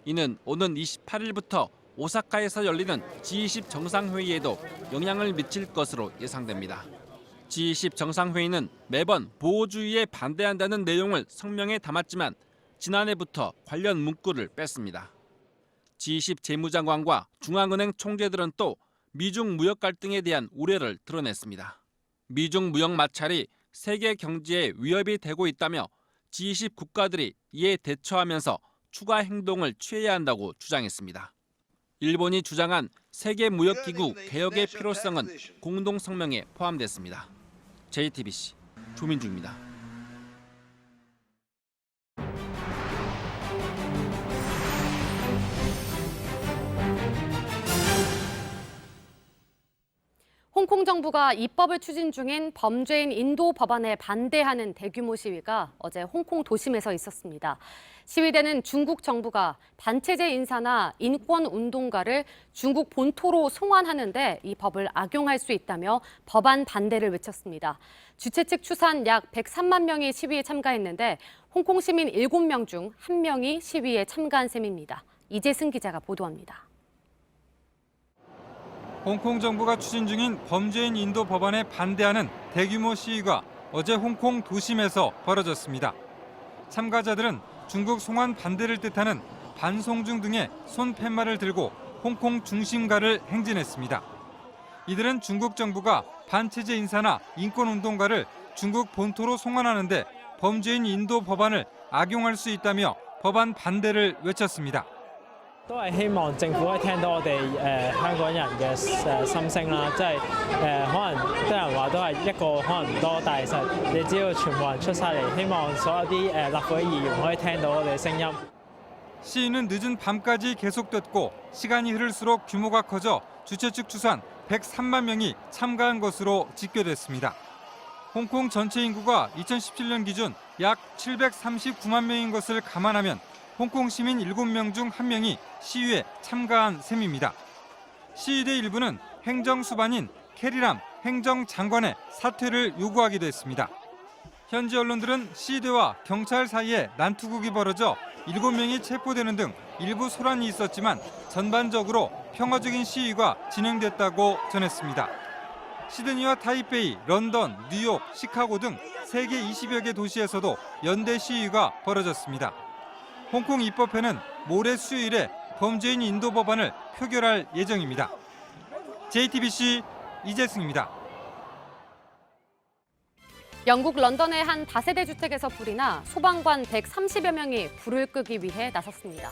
이는 오는 28일부터 오사카에서 열리는 G20 정상회의에도 영향을 미칠 것으로 예상됩니다. G20 정상회의는 매번 보호주의에 반대한다는 내용을 성명에 담았지만 지난해부터 관련 문구를 뺐습니다. G20 재무장관과 중앙은행 총재들은 또 미중 무역 갈등에 대한 우려를 드러냈습니다. 미중 무역 마찰이 세계 경제에 위협이 되고 있다며 G20 국가들이 이에 대처하면서 추가 행동을 취해야 한다고 주장했습니다. 일본이 주장한 세계무역기구 개혁의 필요성은 공동성명에 포함됐습니다. JTBC 조민주입니다. 홍콩 정부가 입법을 추진 중인 범죄인 인도 법안에 반대하는 대규모 시위가 어제 홍콩 도심에서 있었습니다. 시위대는 중국 정부가 반체제 인사나 인권 운동가를 중국 본토로 송환하는데 이 법을 악용할 수 있다며 법안 반대를 외쳤습니다. 주최 측 추산 약 103만 명이 시위에 참가했는데 홍콩 시민 7명 중 1명이 시위에 참가한 셈입니다. 이재승 기자가 보도합니다. 홍콩 정부가 추진 중인 범죄인 인도 법안에 반대하는 대규모 시위가 어제 홍콩 도심에서 벌어졌습니다. 참가자들은 중국 송환 반대를 뜻하는 반송중 등의 손 팻말을 들고 홍콩 중심가를 행진했습니다. 이들은 중국 정부가 반체제 인사나 인권운동가를 중국 본토로 송환하는데 범죄인 인도 법안을 악용할 수 있다며 법안 반대를 외쳤습니다. 都係希望政府可以聽到我哋香港人嘅心聲啦，即係可能啲人話都係一個可能唔多，但係其實你只要全部人出晒嚟，希望所有啲立法會議員可以聽到我哋嘅聲音。 시위는 늦은 밤까지 계속됐고 시간이 흐를수록 규모가 커져 주최 측 추산 103만 명이 참가한 것으로 집계됐습니다. 홍콩 전체 인구가 2017년 기준 약 739만 명인 것을 감안하면 홍콩 시민 7명 중 1명이 시위에 참가한 셈입니다. 시위대 일부는 행정수반인 캐리람 행정장관의 사퇴를 요구하기도 했습니다. 현지 언론들은 시위대와 경찰 사이에 난투극이 벌어져 7명이 체포되는 등 일부 소란이 있었지만 전반적으로 평화적인 시위가 진행됐다고 전했습니다. 시드니와 타이페이, 런던, 뉴욕, 시카고 등 세계 20여 개 도시에서도 연대 시위가 벌어졌습니다. 홍콩 입법회는 모레 수요일에 범죄인 인도 법안을 표결할 예정입니다. JTBC 이재승입니다. 영국 런던의 한 다세대 주택에서 불이 나 소방관 130여 명이 불을 끄기 위해 나섰습니다.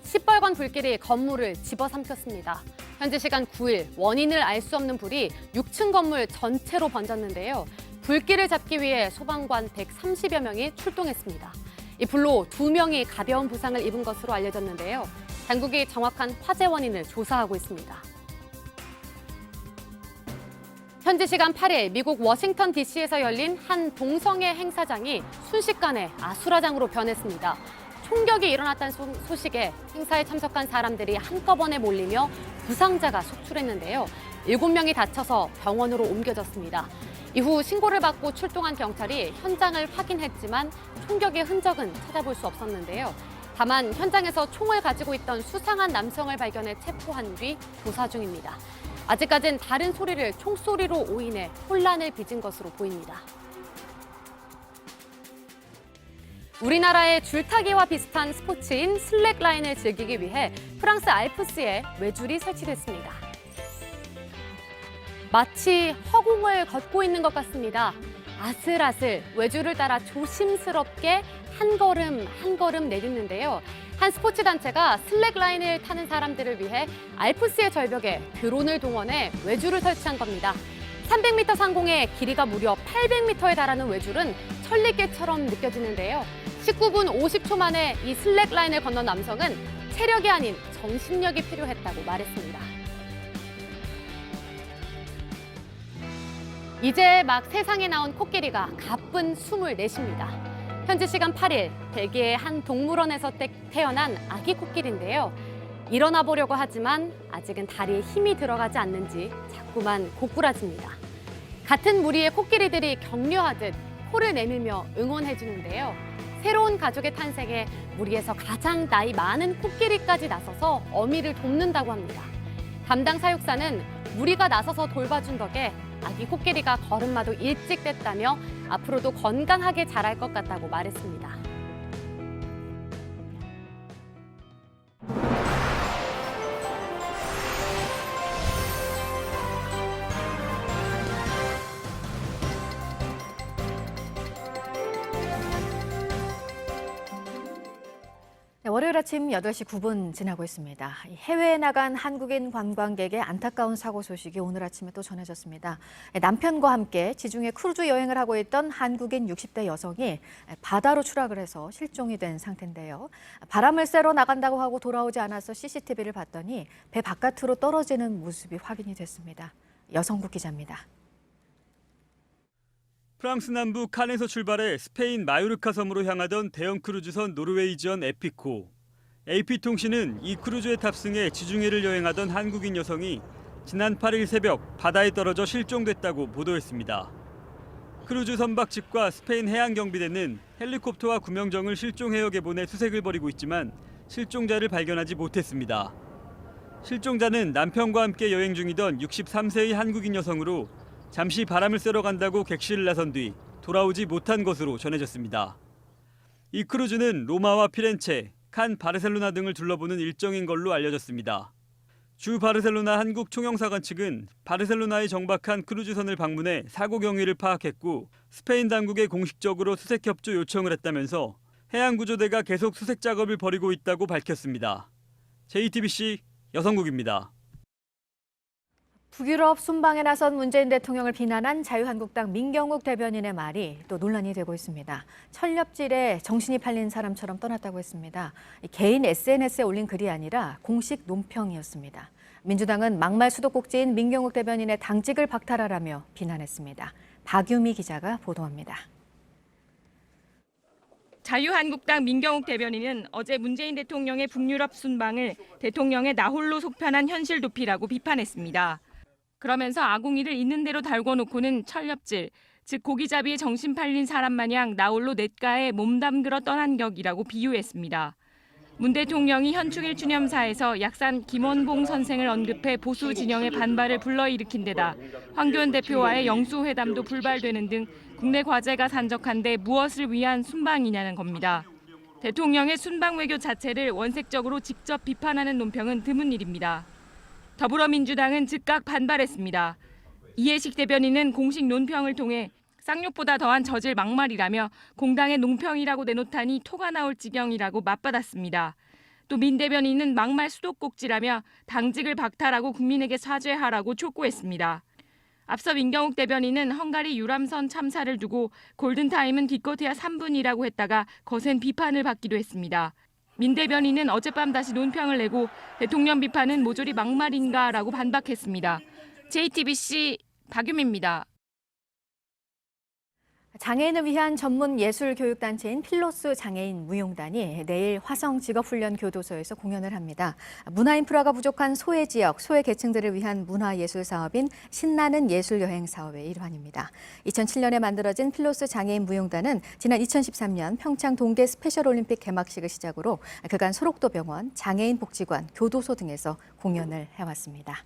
시뻘건 불길이 건물을 집어삼켰습니다. 현지 시간 9일 원인을 알 수 없는 불이 6층 건물 전체로 번졌는데요. 불길을 잡기 위해 소방관 130여 명이 출동했습니다. 이 불로 2명이 가벼운 부상을 입은 것으로 알려졌는데요. 당국이 정확한 화재 원인을 조사하고 있습니다. 현지 시간 8일 미국 워싱턴 DC에서 열린 한 동성애 행사장이 순식간에 아수라장으로 변했습니다. 총격이 일어났다는 소식에 행사에 참석한 사람들이 한꺼번에 몰리며 부상자가 속출했는데요. 7명이 다쳐서 병원으로 옮겨졌습니다. 이후 신고를 받고 출동한 경찰이 현장을 확인했지만 총격의 흔적은 찾아볼 수 없었는데요. 다만 현장에서 총을 가지고 있던 수상한 남성을 발견해 체포한 뒤 조사 중입니다. 아직까진 다른 소리를 총소리로 오인해 혼란을 빚은 것으로 보입니다. 우리나라의 줄타기와 비슷한 스포츠인 슬랙라인을 즐기기 위해 프랑스 알프스에 외줄이 설치됐습니다. 마치 허공을 걷고 있는 것 같습니다. 아슬아슬 외주를 따라 조심스럽게 한 걸음 한 걸음 내딛는데요. 한 스포츠 단체가 슬랙라인을 타는 사람들을 위해 알프스의 절벽에 드론을 동원해 외주를 설치한 겁니다. 300m 상공의 길이가 무려 800m에 달하는 외줄은 천리길처럼 느껴지는데요. 19분 50초 만에 이 슬랙라인을 건넌 남성은 체력이 아닌 정신력이 필요했다고 말했습니다. 이제 막 세상에 나온 코끼리가 가쁜 숨을 내쉽니다. 현지 시간 8일, 벨기에 한 동물원에서 태어난 아기 코끼리인데요. 일어나 보려고 하지만 아직은 다리에 힘이 들어가지 않는지 자꾸만 고꾸라집니다. 같은 무리의 코끼리들이 격려하듯 코를 내밀며 응원해주는데요. 새로운 가족의 탄생에 무리에서 가장 나이 많은 코끼리까지 나서서 어미를 돕는다고 합니다. 담당 사육사는 무리가 나서서 돌봐준 덕에 아기 코끼리가 걸음마도 일찍 뗐다며 앞으로도 건강하게 자랄 것 같다고 말했습니다. 네, 월요일 아침 8시 9분 지나고 있습니다. 해외에 나간 한국인 관광객의 안타까운 사고 소식이 오늘 아침에 또 전해졌습니다. 남편과 함께 지중해 크루즈 여행을 하고 있던 한국인 60대 여성이 바다로 추락을 해서 실종이 된 상태인데요. 바람을 쐬러 나간다고 하고 돌아오지 않아서 CCTV를 봤더니 배 바깥으로 떨어지는 모습이 확인이 됐습니다. 여성국 기자입니다. 프랑스 남부 칸에서 출발해 스페인 마요르카 섬으로 향하던 대형 크루즈선 노르웨이지언 에피코. AP통신은 이 크루즈에 탑승해 지중해를 여행하던 한국인 여성이 지난 8일 새벽 바다에 떨어져 실종됐다고 보도했습니다. 크루즈 선박 측과 스페인 해양경비대는 헬리콥터와 구명정을 실종 해역에 보내 수색을 벌이고 있지만 실종자를 발견하지 못했습니다. 실종자는 남편과 함께 여행 중이던 63세의 한국인 여성으로 잠시 바람을 쐬러 간다고 객실을 나선 뒤 돌아오지 못한 것으로 전해졌습니다. 이 크루즈는 로마와 피렌체, 칸, 바르셀로나 등을 둘러보는 일정인 걸로 알려졌습니다. 주 바르셀로나 한국 총영사관 측은 바르셀로나에 정박한 크루즈선을 방문해 사고 경위를 파악했고 스페인 당국에 공식적으로 수색 협조 요청을 했다면서 해양구조대가 계속 수색 작업을 벌이고 있다고 밝혔습니다. JTBC 여성국입니다. 북유럽 순방에 나선 문재인 대통령을 비난한 자유한국당 민경욱 대변인의 말이 또 논란이 되고 있습니다. 철렵질에 정신이 팔린 사람처럼 떠났다고 했습니다. 개인 SNS에 올린 글이 아니라 공식 논평이었습니다. 민주당은 막말 수도꼭지인 민경욱 대변인의 당직을 박탈하라며 비난했습니다. 박유미 기자가 보도합니다. 자유한국당 민경욱 대변인은 어제 문재인 대통령의 북유럽 순방을 대통령의 나홀로 속편한 현실 도피라고 비판했습니다. 그러면서 아궁이를 있는 대로 달궈놓고는 철렵질, 즉 고기잡이에 정신 팔린 사람 마냥 나홀로 냇가에 몸 담그러 떠난 격이라고 비유했습니다. 문 대통령이 현충일 추념사에서 약산 김원봉 선생을 언급해 보수 진영의 반발을 불러일으킨 데다 황교안 대표와의 영수회담도 불발되는 등 국내 과제가 산적한데 무엇을 위한 순방이냐는 겁니다. 대통령의 순방 외교 자체를 원색적으로 직접 비판하는 논평은 드문 일입니다. 더불어민주당은 즉각 반발했습니다. 이해식 대변인은 공식 논평을 통해 쌍욕보다 더한 저질 막말이라며 공당의 논평이라고 내놓다니 토가 나올 지경이라고 맞받았습니다. 또 민 대변인은 막말 수도꼭지라며 당직을 박탈하고 국민에게 사죄하라고 촉구했습니다. 앞서 민경욱 대변인은 헝가리 유람선 참사를 두고 골든타임은 기껏해야 3분이라고 했다가 거센 비판을 받기도 했습니다. 민 대변인은 어젯밤 다시 논평을 내고 대통령 비판은 모조리 막말인가라고 반박했습니다. JTBC 박유미입니다. 장애인을 위한 전문 예술교육단체인 필로스 장애인 무용단이 내일 화성 직업훈련교도소에서 공연을 합니다. 문화인프라가 부족한 소외 지역, 소외 계층들을 위한 문화예술 사업인 신나는 예술여행 사업의 일환입니다. 2007년에 만들어진 필로스 장애인 무용단은 지난 2013년 평창 동계 스페셜올림픽 개막식을 시작으로 그간 소록도병원, 장애인복지관, 교도소 등에서 공연을 해왔습니다.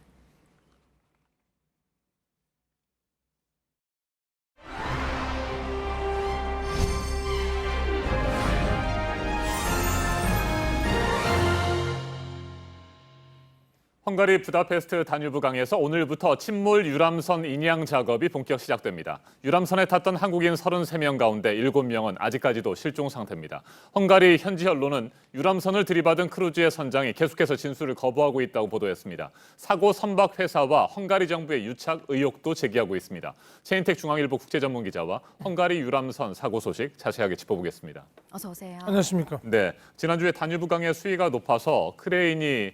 헝가리 부다페스트 다뉴브 강에서 오늘부터 침몰 유람선 인양 작업이 본격 시작됩니다. 유람선에 탔던 한국인 33명 가운데 7명은 아직까지도 실종 상태입니다. 헝가리 현지 언론은 유람선을 들이받은 크루즈의 선장이 계속해서 진술을 거부하고 있다고 보도했습니다. 사고 선박 회사와 헝가리 정부의 유착 의혹도 제기하고 있습니다. 최인택 중앙일보 국제전문기자와 헝가리 유람선 사고 소식 자세하게 짚어보겠습니다. 어서 오세요. 안녕하십니까. 네, 지난주에 다뉴브 강의 수위가 높아서 크레인이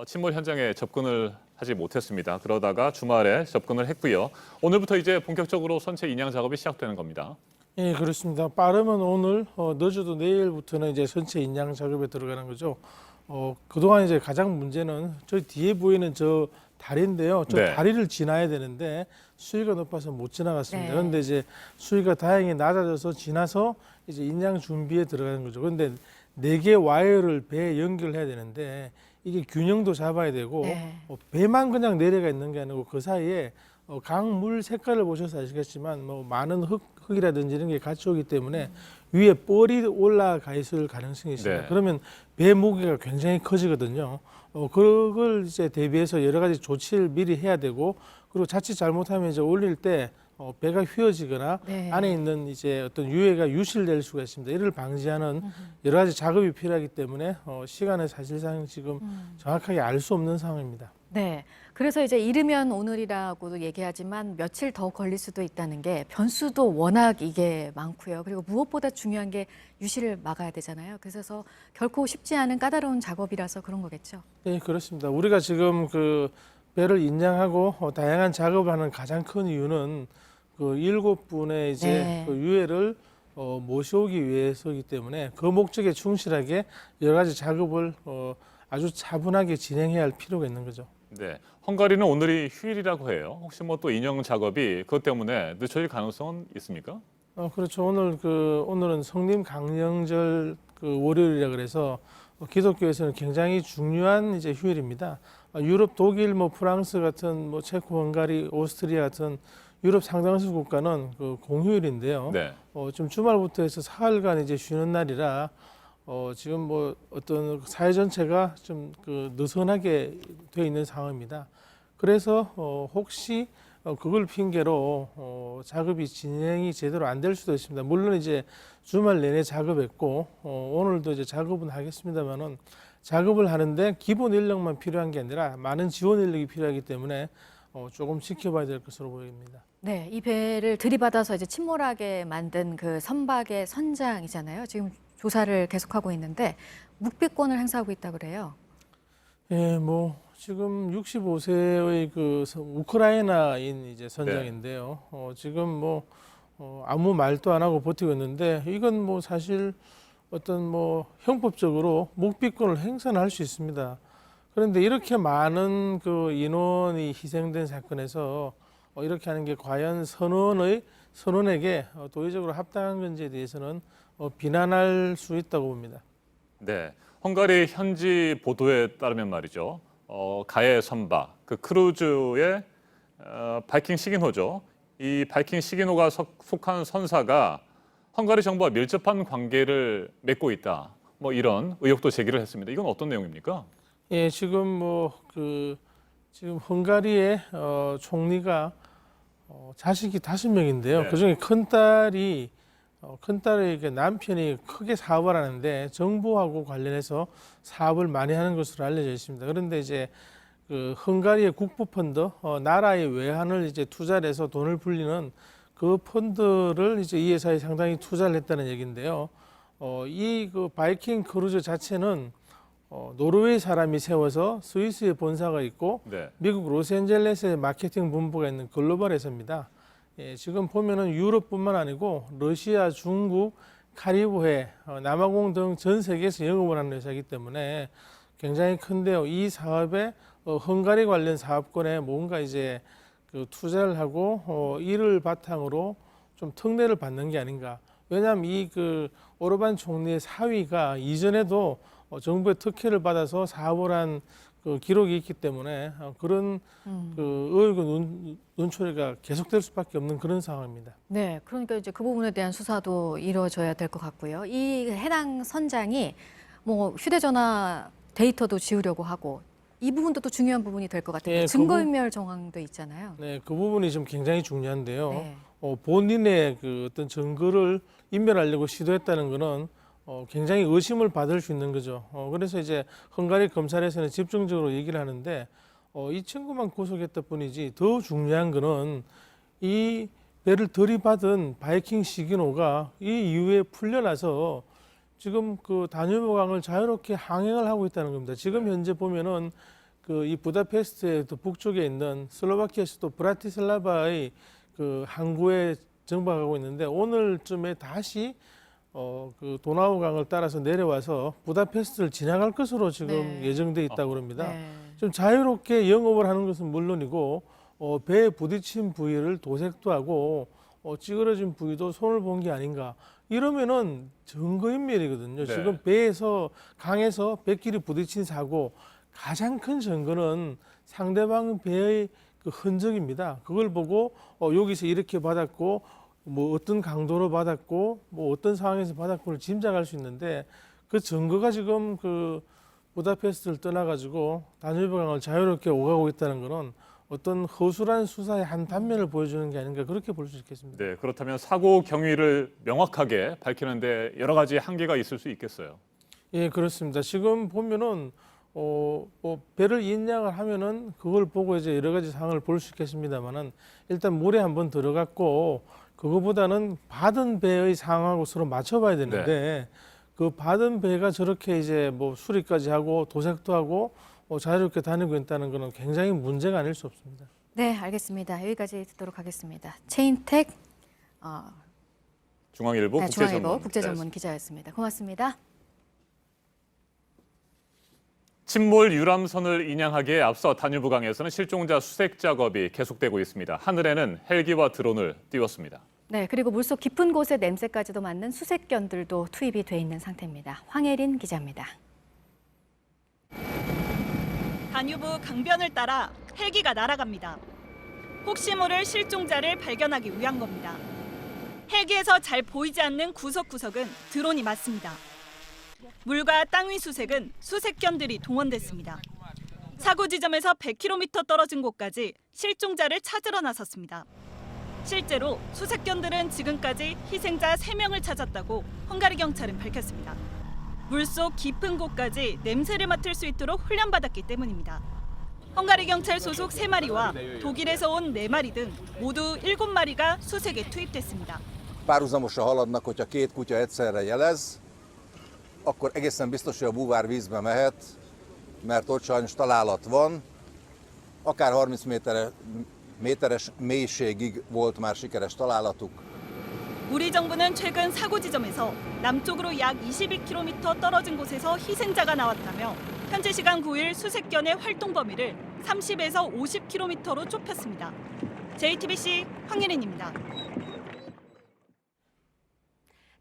침몰 현장에 접근을 하지 못했습니다. 그러다가 주말에 접근을 했고요. 오늘부터 이제 본격적으로 선체 인양 작업이 시작되는 겁니다. 예, 그렇습니다. 빠르면 오늘, 늦어도 내일부터는 이제 선체 인양 작업에 들어가는 거죠. 그동안 이제 가장 문제는 저 뒤에 보이는 저 다리인데요. 저 네. 다리를 지나야 되는데 수위가 높아서 못 지나갔습니다. 네. 그런데 이제 수위가 다행히 낮아져서 지나서 이제 인양 준비에 들어가는 거죠. 그런데 4개 와이어를 배에 연결해야 되는데 이게 균형도 잡아야 되고 네. 배만 그냥 내려가 있는 게 아니고 그 사이에 강물 색깔을 보셔서 아시겠지만 뭐 많은 흙이라든지 이런 게 같이 오기 때문에 위에 뻘이 올라가 있을 가능성이 있습니다. 네. 그러면 배 무게가 굉장히 커지거든요. 그걸 이제 대비해서 여러 가지 조치를 미리 해야 되고 그리고 자칫 잘못하면 이제 올릴 때 배가 휘어지거나 네. 안에 있는 이제 어떤 유해가 유실될 수가 있습니다. 이를 방지하는 여러 가지 작업이 필요하기 때문에 시간을 사실상 지금 정확하게 알 수 없는 상황입니다. 네. 그래서 이제 이르면 오늘이라고도 얘기하지만 며칠 더 걸릴 수도 있다는 게 변수도 워낙 이게 많고요. 그리고 무엇보다 중요한 게 유실을 막아야 되잖아요. 그래서 결코 쉽지 않은 까다로운 작업이라서 그런 거겠죠. 네, 그렇습니다. 우리가 지금 그 배를 인양하고 다양한 작업을 하는 가장 큰 이유는 그 7분의 이제 네. 그 유해를 모셔오기 위해서이기 때문에 그 목적에 충실하게 여러 가지 작업을 아주 차분하게 진행해야 할 필요가 있는 거죠. 네, 헝가리는 오늘이 휴일이라고 해요. 혹시 뭐 또 인양 작업이 그것 때문에 늦춰질 가능성은 있습니까? 그렇죠. 오늘은 성림 강령절 그 월요일이라 그래서 기독교에서는 굉장히 중요한 이제 휴일입니다. 유럽, 독일, 뭐 프랑스 같은 뭐 체코, 헝가리, 오스트리아 같은 유럽 상당수 국가는 그 공휴일인데요. 네. 좀 주말부터 해서 사흘간 이제 쉬는 날이라 지금 뭐 어떤 사회 전체가 좀 그 느슨하게 되어 있는 상황입니다. 그래서 혹시 그걸 핑계로 작업이 진행이 제대로 안 될 수도 있습니다. 물론 이제 주말 내내 작업했고 오늘도 이제 작업은 하겠습니다만은 작업을 하는데 기본 인력만 필요한 게 아니라 많은 지원 인력이 필요하기 때문에 조금 지켜봐야 될 것으로 보입니다. 네, 이 배를 들이받아서 이제 침몰하게 만든 그 선박의 선장이잖아요. 지금 조사를 계속하고 있는데 묵비권을 행사하고 있다 그래요. 예, 뭐 지금 65세의 그 우크라이나인 이제 선장인데요. 지금 뭐 아무 말도 안 하고 버티고 있는데 이건 뭐 사실 어떤 뭐 형법적으로 묵비권을 행사는 할 수 있습니다. 그런데 이렇게 많은 그 인원이 희생된 사건에서 이렇게 하는 게 과연 선원에게 도의적으로 합당한 건지에 대해서는 비난할 수 있다고 봅니다. 네, 헝가리 현지 보도에 따르면 말이죠. 가해 선박, 그 크루즈의 바이킹 시기노죠. 이 바이킹 시기노가 속한 선사가 헝가리 정부와 밀접한 관계를 맺고 있다. 뭐 이런 의혹도 제기를 했습니다. 이건 어떤 내용입니까? 예, 지금 지금 헝가리의 총리가 자식이 5명인데요. 네. 그중에 큰딸의 남편이 크게 사업을 하는데 정부하고 관련해서 사업을 많이 하는 것으로 알려져 있습니다. 그런데 이제 그 헝가리의 국부 펀드, 나라의 외환을 이제 투자를 해서 돈을 불리는 그 펀드를 이제 이 회사에 상당히 투자를 했다는 얘기인데요. 이 그 바이킹 크루즈 자체는 노르웨이 사람이 세워서 스위스에 본사가 있고 네. 미국 로스앤젤레스에 마케팅 본부가 있는 글로벌 회사입니다. 예, 지금 보면은 유럽뿐만 아니고 러시아, 중국, 카리브해, 남아공 등 전 세계에서 영업을 하는 회사이기 때문에 굉장히 큰데요. 이 사업에 헝가리 관련 사업권에 뭔가 이제 그 투자를 하고 이를 바탕으로 좀 특례를 받는 게 아닌가. 왜냐하면 이 그 오르반 총리의 사위가 이전에도 정부의 특혜를 받아서 사업을 한 그 기록이 있기 때문에 그런 그 의혹의 눈초리가 계속될 수밖에 없는 그런 상황입니다. 네, 그러니까 이제 그 부분에 대한 수사도 이루어져야 될 것 같고요. 이 해당 선장이 뭐 휴대전화 데이터도 지우려고 하고 이 부분도 또 중요한 부분이 될 것 같은데 예, 증거인멸 정황도 있잖아요. 네, 그 부분이 좀 굉장히 중요한데요. 네. 본인의 그 어떤 증거를 인멸하려고 시도했다는 것은 굉장히 의심을 받을 수 있는 거죠. 그래서 이제 헝가리 검찰에서는 집중적으로 얘기를 하는데 이 친구만 구속했다 뿐이지 더 중요한 거는 이 배를 들이받은 바이킹 시기노가 이 이후에 풀려나서 지금 그 다뉴브강을 자유롭게 항행을 하고 있다는 겁니다. 지금 현재 보면은 그 이 부다페스트의 또 북쪽에 있는 슬로바키아 수도 브라티슬라바의 그 항구에 정박하고 있는데 오늘쯤에 다시 그 도나우강을 따라서 내려와서 부다페스트를 지나갈 것으로 지금 예정돼 있다고 그럽니다. 좀 자유롭게 영업을 하는 것은 물론이고 배에 부딪힌 부위를 도색도 하고 찌그러진 부위도 손을 본 게 아닌가. 이러면은 증거인멸이거든요. 지금 배에서 강에서 배끼리 부딪힌 사고 가장 큰 증거는 상대방 배의 그 흔적입니다. 그걸 보고 여기서 이렇게 받았고 뭐 어떤 강도로 받았고 뭐 어떤 상황에서 받았고를 짐작할 수 있는데 그 증거가 지금 그 부다페스트를 떠나가지고 다뉴브강을 자유롭게 오가고 있다는 것은 어떤 허술한 수사의 한 단면을 보여주는 게 아닌가 그렇게 볼 수 있겠습니다. 네, 그렇다면 사고 경위를 명확하게 밝히는데 여러 가지 한계가 있을 수 있겠어요. 예, 그렇습니다. 지금 보면은 뭐 배를 인양을 하면은 그걸 보고 이제 여러 가지 상황을 볼 수 있겠습니다만은 일단 물에 한번 들어갔고 그거보다는 받은 배의 상황하고 서로 맞춰봐야 되는데 그 받은 배가 저렇게 이제 뭐 수리까지 하고 도색도 하고 자유롭게 다니고 있다는 것은 굉장히 문제가 아닐 수 없습니다. 네, 알겠습니다. 여기까지 듣도록 하겠습니다. 최인택 중앙일보 중앙일보 국제전문 기자였습니다. 고맙습니다. 침몰 유람선을 인양하기에 앞서 다뉴브강에서는 실종자 수색 작업이 계속되고 있습니다. 하늘에는 헬기와 드론을 띄웠습니다. 네, 그리고 물속 깊은 곳의 냄새까지도 맡는 수색견들도 투입이 돼 있는 상태입니다. 황혜린 기자입니다. 다뉴브 강변을 따라 헬기가 날아갑니다. 혹시 모를 실종자를 발견하기 위한 겁니다. 헬기에서 잘 보이지 않는 구석구석은 드론이 맞습니다. 물과 땅 위 수색은 수색견들이 동원됐습니다. 사고 지점에서 100km 떨어진 곳까지 실종자를 찾으러 나섰습니다. 실제로 수색견들은 지금까지 희생자 3명을 찾았다고 헝가리 경찰은 밝혔습니다. 물속 깊은 곳까지 냄새를 맡을 수 있도록 훈련받았기 때문입니다. 헝가리 경찰 소속 3마리와 독일에서 온 4마리 등 모두 7마리가 수색에 투입됐습니다. Párhuzamosan haladnak, hogyha két kutya egyszerre jelez, akkor egészen biztos, hogy a búvár vízbe mehet, mert ott sajnos találat van. Akár 30 méteres mélységig volt már sikeres találatuk. 우리 정부는 최근 사고 지점에서 남쪽으로 약 22km 떨어진 곳에서 희생자가 나왔다며 현지 시간 9일 수색견의 활동 범위를 30에서 50km로 좁혔습니다. JTBC 황예린입니다.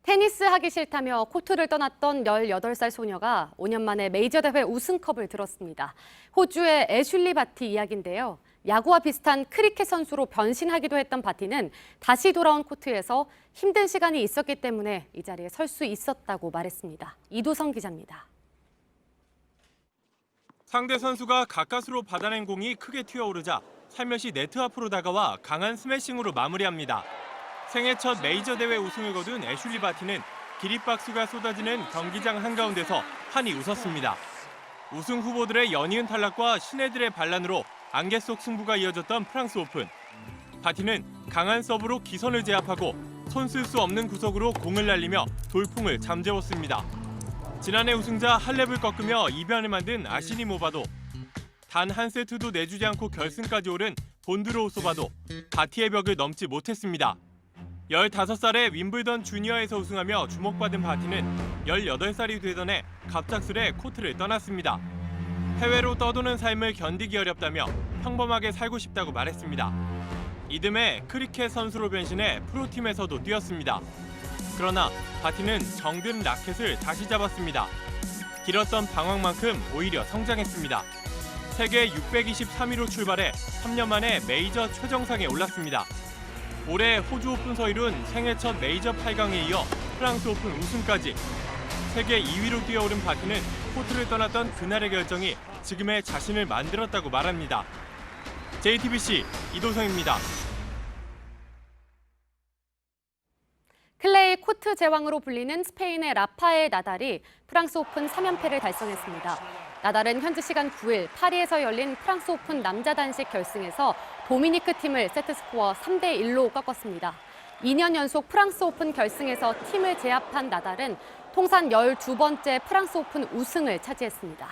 테니스 하기 싫다며 코트를 떠났던 18살 소녀가 5년 만에 메이저 대회 우승컵을 들었습니다. 호주의 애슐리 바티 이야기인데요. 야구와 비슷한 크리켓 선수로 변신하기도 했던 바티는 다시 돌아온 코트에서 힘든 시간이 있었기 때문에 이 자리에 설 수 있었다고 말했습니다. 이도성 기자입니다. 상대 선수가 가까스로 받아낸 공이 크게 튀어오르자 살며시 네트 앞으로 다가와 강한 스매싱으로 마무리합니다. 생애 첫 메이저 대회 우승을 거둔 애슐리 바티는 기립박수가 쏟아지는 경기장 한가운데서 환히 웃었습니다. 우승 후보들의 연이은 탈락과 신예들의 반란으로 안개 속 승부가 이어졌던 프랑스 오픈. 바티는 강한 서브로 기선을 제압하고 손 쓸 수 없는 구석으로 공을 날리며 돌풍을 잠재웠습니다. 지난해 우승자 할렙을 꺾으며 이변을 만든 아시니모바도 단 한 세트도 내주지 않고 결승까지 오른 본드로우소바도 바티의 벽을 넘지 못했습니다. 15살에 윈블던 주니어에서 우승하며 주목받은 바티는 18살이 되던 해 갑작스레 코트를 떠났습니다. 해외로 떠도는 삶을 견디기 어렵다며 평범하게 살고 싶다고 말했습니다. 이듬해 크리켓 선수로 변신해 프로팀에서도 뛰었습니다. 그러나 바티는 정든 라켓을 다시 잡았습니다. 길었던 방황만큼 오히려 성장했습니다. 세계 623위로 출발해 3년 만에 메이저 최정상에 올랐습니다. 올해 호주 오픈서 이룬 생애 첫 메이저 8강에 이어 프랑스 오픈 우승까지 세계 2위로 뛰어오른 바티는 코트를 떠났던 그날의 결정이 지금의 자신을 만들었다고 말합니다. JTBC 이도성입니다. 클레이 코트 제왕으로 불리는 스페인의 라파엘 나달이 프랑스 오픈 3연패를 달성했습니다. 나달은 현지 시간 9일 파리에서 열린 프랑스 오픈 남자 단식 결승에서 도미니크 팀을 세트스코어 3대1로 꺾었습니다. 2년 연속 프랑스 오픈 결승에서 팀을 제압한 나달은 통산 12번째 프랑스 오픈 우승을 차지했습니다.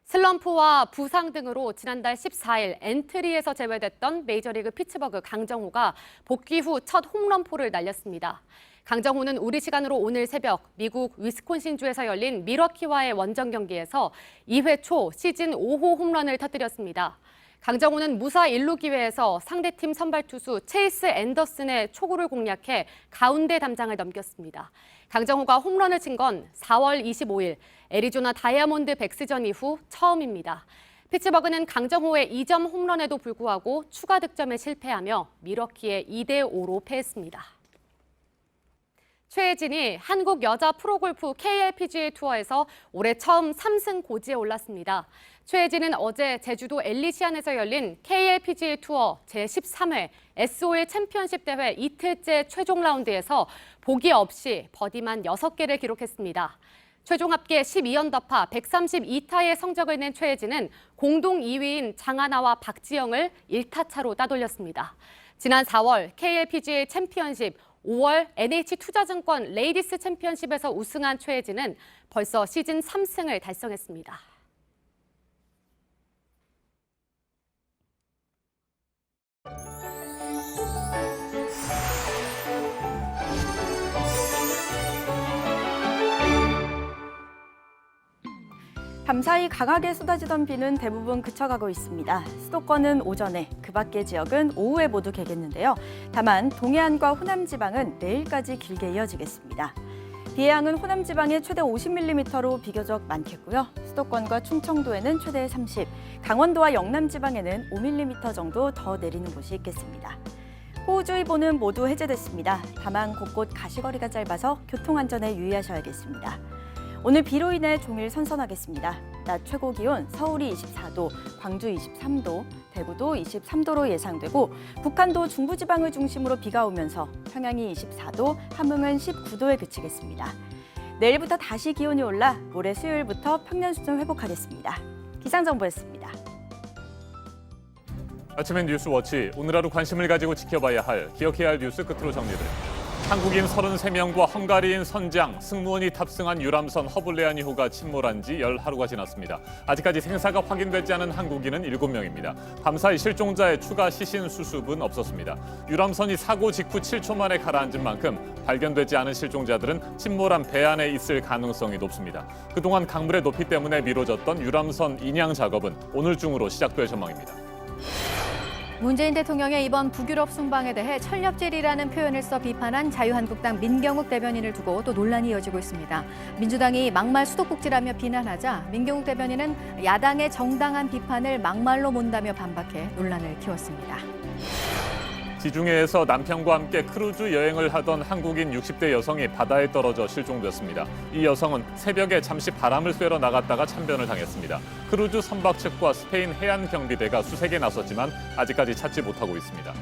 슬럼프와 부상 등으로 지난달 14일 엔트리에서 제외됐던 메이저리그 피츠버그 강정호가 복귀 후 첫 홈런포를 날렸습니다. 강정호는 우리 시간으로 오늘 새벽 미국 위스콘신주에서 열린 미러키와의 원정 경기에서 2회 초 시즌 5호 홈런을 터뜨렸습니다. 강정호는 무사 1루 기회에서 상대팀 선발 투수 체이스 앤더슨의 초구를 공략해 가운데 담장을 넘겼습니다. 강정호가 홈런을 친 건 4월 25일 애리조나 다이아몬드 백스전 이후 처음입니다. 피츠버그는 강정호의 2점 홈런에도 불구하고 추가 득점에 실패하며 미러키에 2대5로 패했습니다. 최혜진이 한국 여자 프로골프 KLPGA 투어에서 올해 처음 3승 고지에 올랐습니다. 최혜진은 어제 제주도 엘리시안에서 열린 KLPGA 투어 제13회 SOL 챔피언십 대회 이틀째 최종 라운드에서 보기 없이 버디만 6개를 기록했습니다. 최종 합계 12언더파 132타의 성적을 낸 최혜진은 공동 2위인 장하나와 박지영을 1타 차로 따돌렸습니다. 지난 4월 KLPGA 챔피언십, 5월 NH투자증권 레이디스 챔피언십에서 우승한 최혜진은 벌써 시즌 3승을 달성했습니다. 밤사이 강하게 쏟아지던 비는 대부분 그쳐가고 있습니다. 수도권은 오전에, 그 밖의 지역은 오후에 모두 개겠는데요. 다만 동해안과 호남 지방은 내일까지 길게 이어지겠습니다. 비의 양은 호남 지방에 최대 50mm로 비교적 많겠고요. 수도권과 충청도에는 최대 30, 강원도와 영남 지방에는 5mm 정도 더 내리는 곳이 있겠습니다. 호우주의보는 모두 해제됐습니다. 다만 곳곳 가시거리가 짧아서 교통안전에 유의하셔야겠습니다. 오늘 비로 인해 종일 선선하겠습니다. 낮 최고 기온 서울이 24도, 광주 23도, 대구도 23도로 예상되고 북한도 중부지방을 중심으로 비가 오면서 평양이 24도, 함흥은 19도에 그치겠습니다. 내일부터 다시 기온이 올라 모레 수요일부터 평년 수준 회복하겠습니다. 기상정보였습니다. 아침엔 뉴스워치, 오늘 하루 관심을 가지고 지켜봐야 할, 기억해야 할 뉴스 끝으로 정리드립니다. 한국인 33명과 헝가리인 선장, 승무원이 탑승한 유람선 허블레아니호가 침몰한 지 10하루가 지났습니다. 아직까지 생사가 확인되지 않은 한국인은 7명입니다. 밤사이 실종자의 추가 시신 수습은 없었습니다. 유람선이 사고 직후 7초 만에 가라앉은 만큼 발견되지 않은 실종자들은 침몰한 배 안에 있을 가능성이 높습니다. 그동안 강물의 높이 때문에 미뤄졌던 유람선 인양 작업은 오늘 중으로 시작될 전망입니다. 문재인 대통령의 이번 북유럽 순방에 대해 철렵질이라는 표현을 써 비판한 자유한국당 민경욱 대변인을 두고 또 논란이 이어지고 있습니다. 민주당이 막말 수도꼭지라며 비난하자 민경욱 대변인은 야당의 정당한 비판을 막말로 몬다며 반박해 논란을 키웠습니다. 지중해에서 남편과 함께 크루즈 여행을 하던 한국인 60대 여성이 바다에 떨어져 실종됐습니다. 이 여성은 새벽에 잠시 바람을 쐬러 나갔다가 참변을 당했습니다. 크루즈 선박 측과 스페인 해안경비대가 수색에 나섰지만 아직까지 찾지 못하고 있습니다.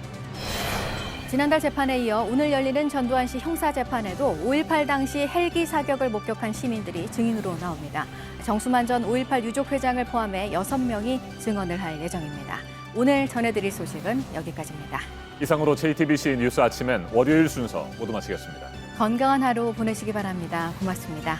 지난달 재판에 이어 오늘 열리는 전두환 씨 형사재판에도 5.18 당시 헬기 사격을 목격한 시민들이 증인으로 나옵니다. 정수만 전 5.18 유족회장을 포함해 6명이 증언을 할 예정입니다. 오늘 전해드릴 소식은 여기까지입니다. 이상으로 JTBC 뉴스 아침엔 월요일 순서 모두 마치겠습니다. 건강한 하루 보내시기 바랍니다. 고맙습니다.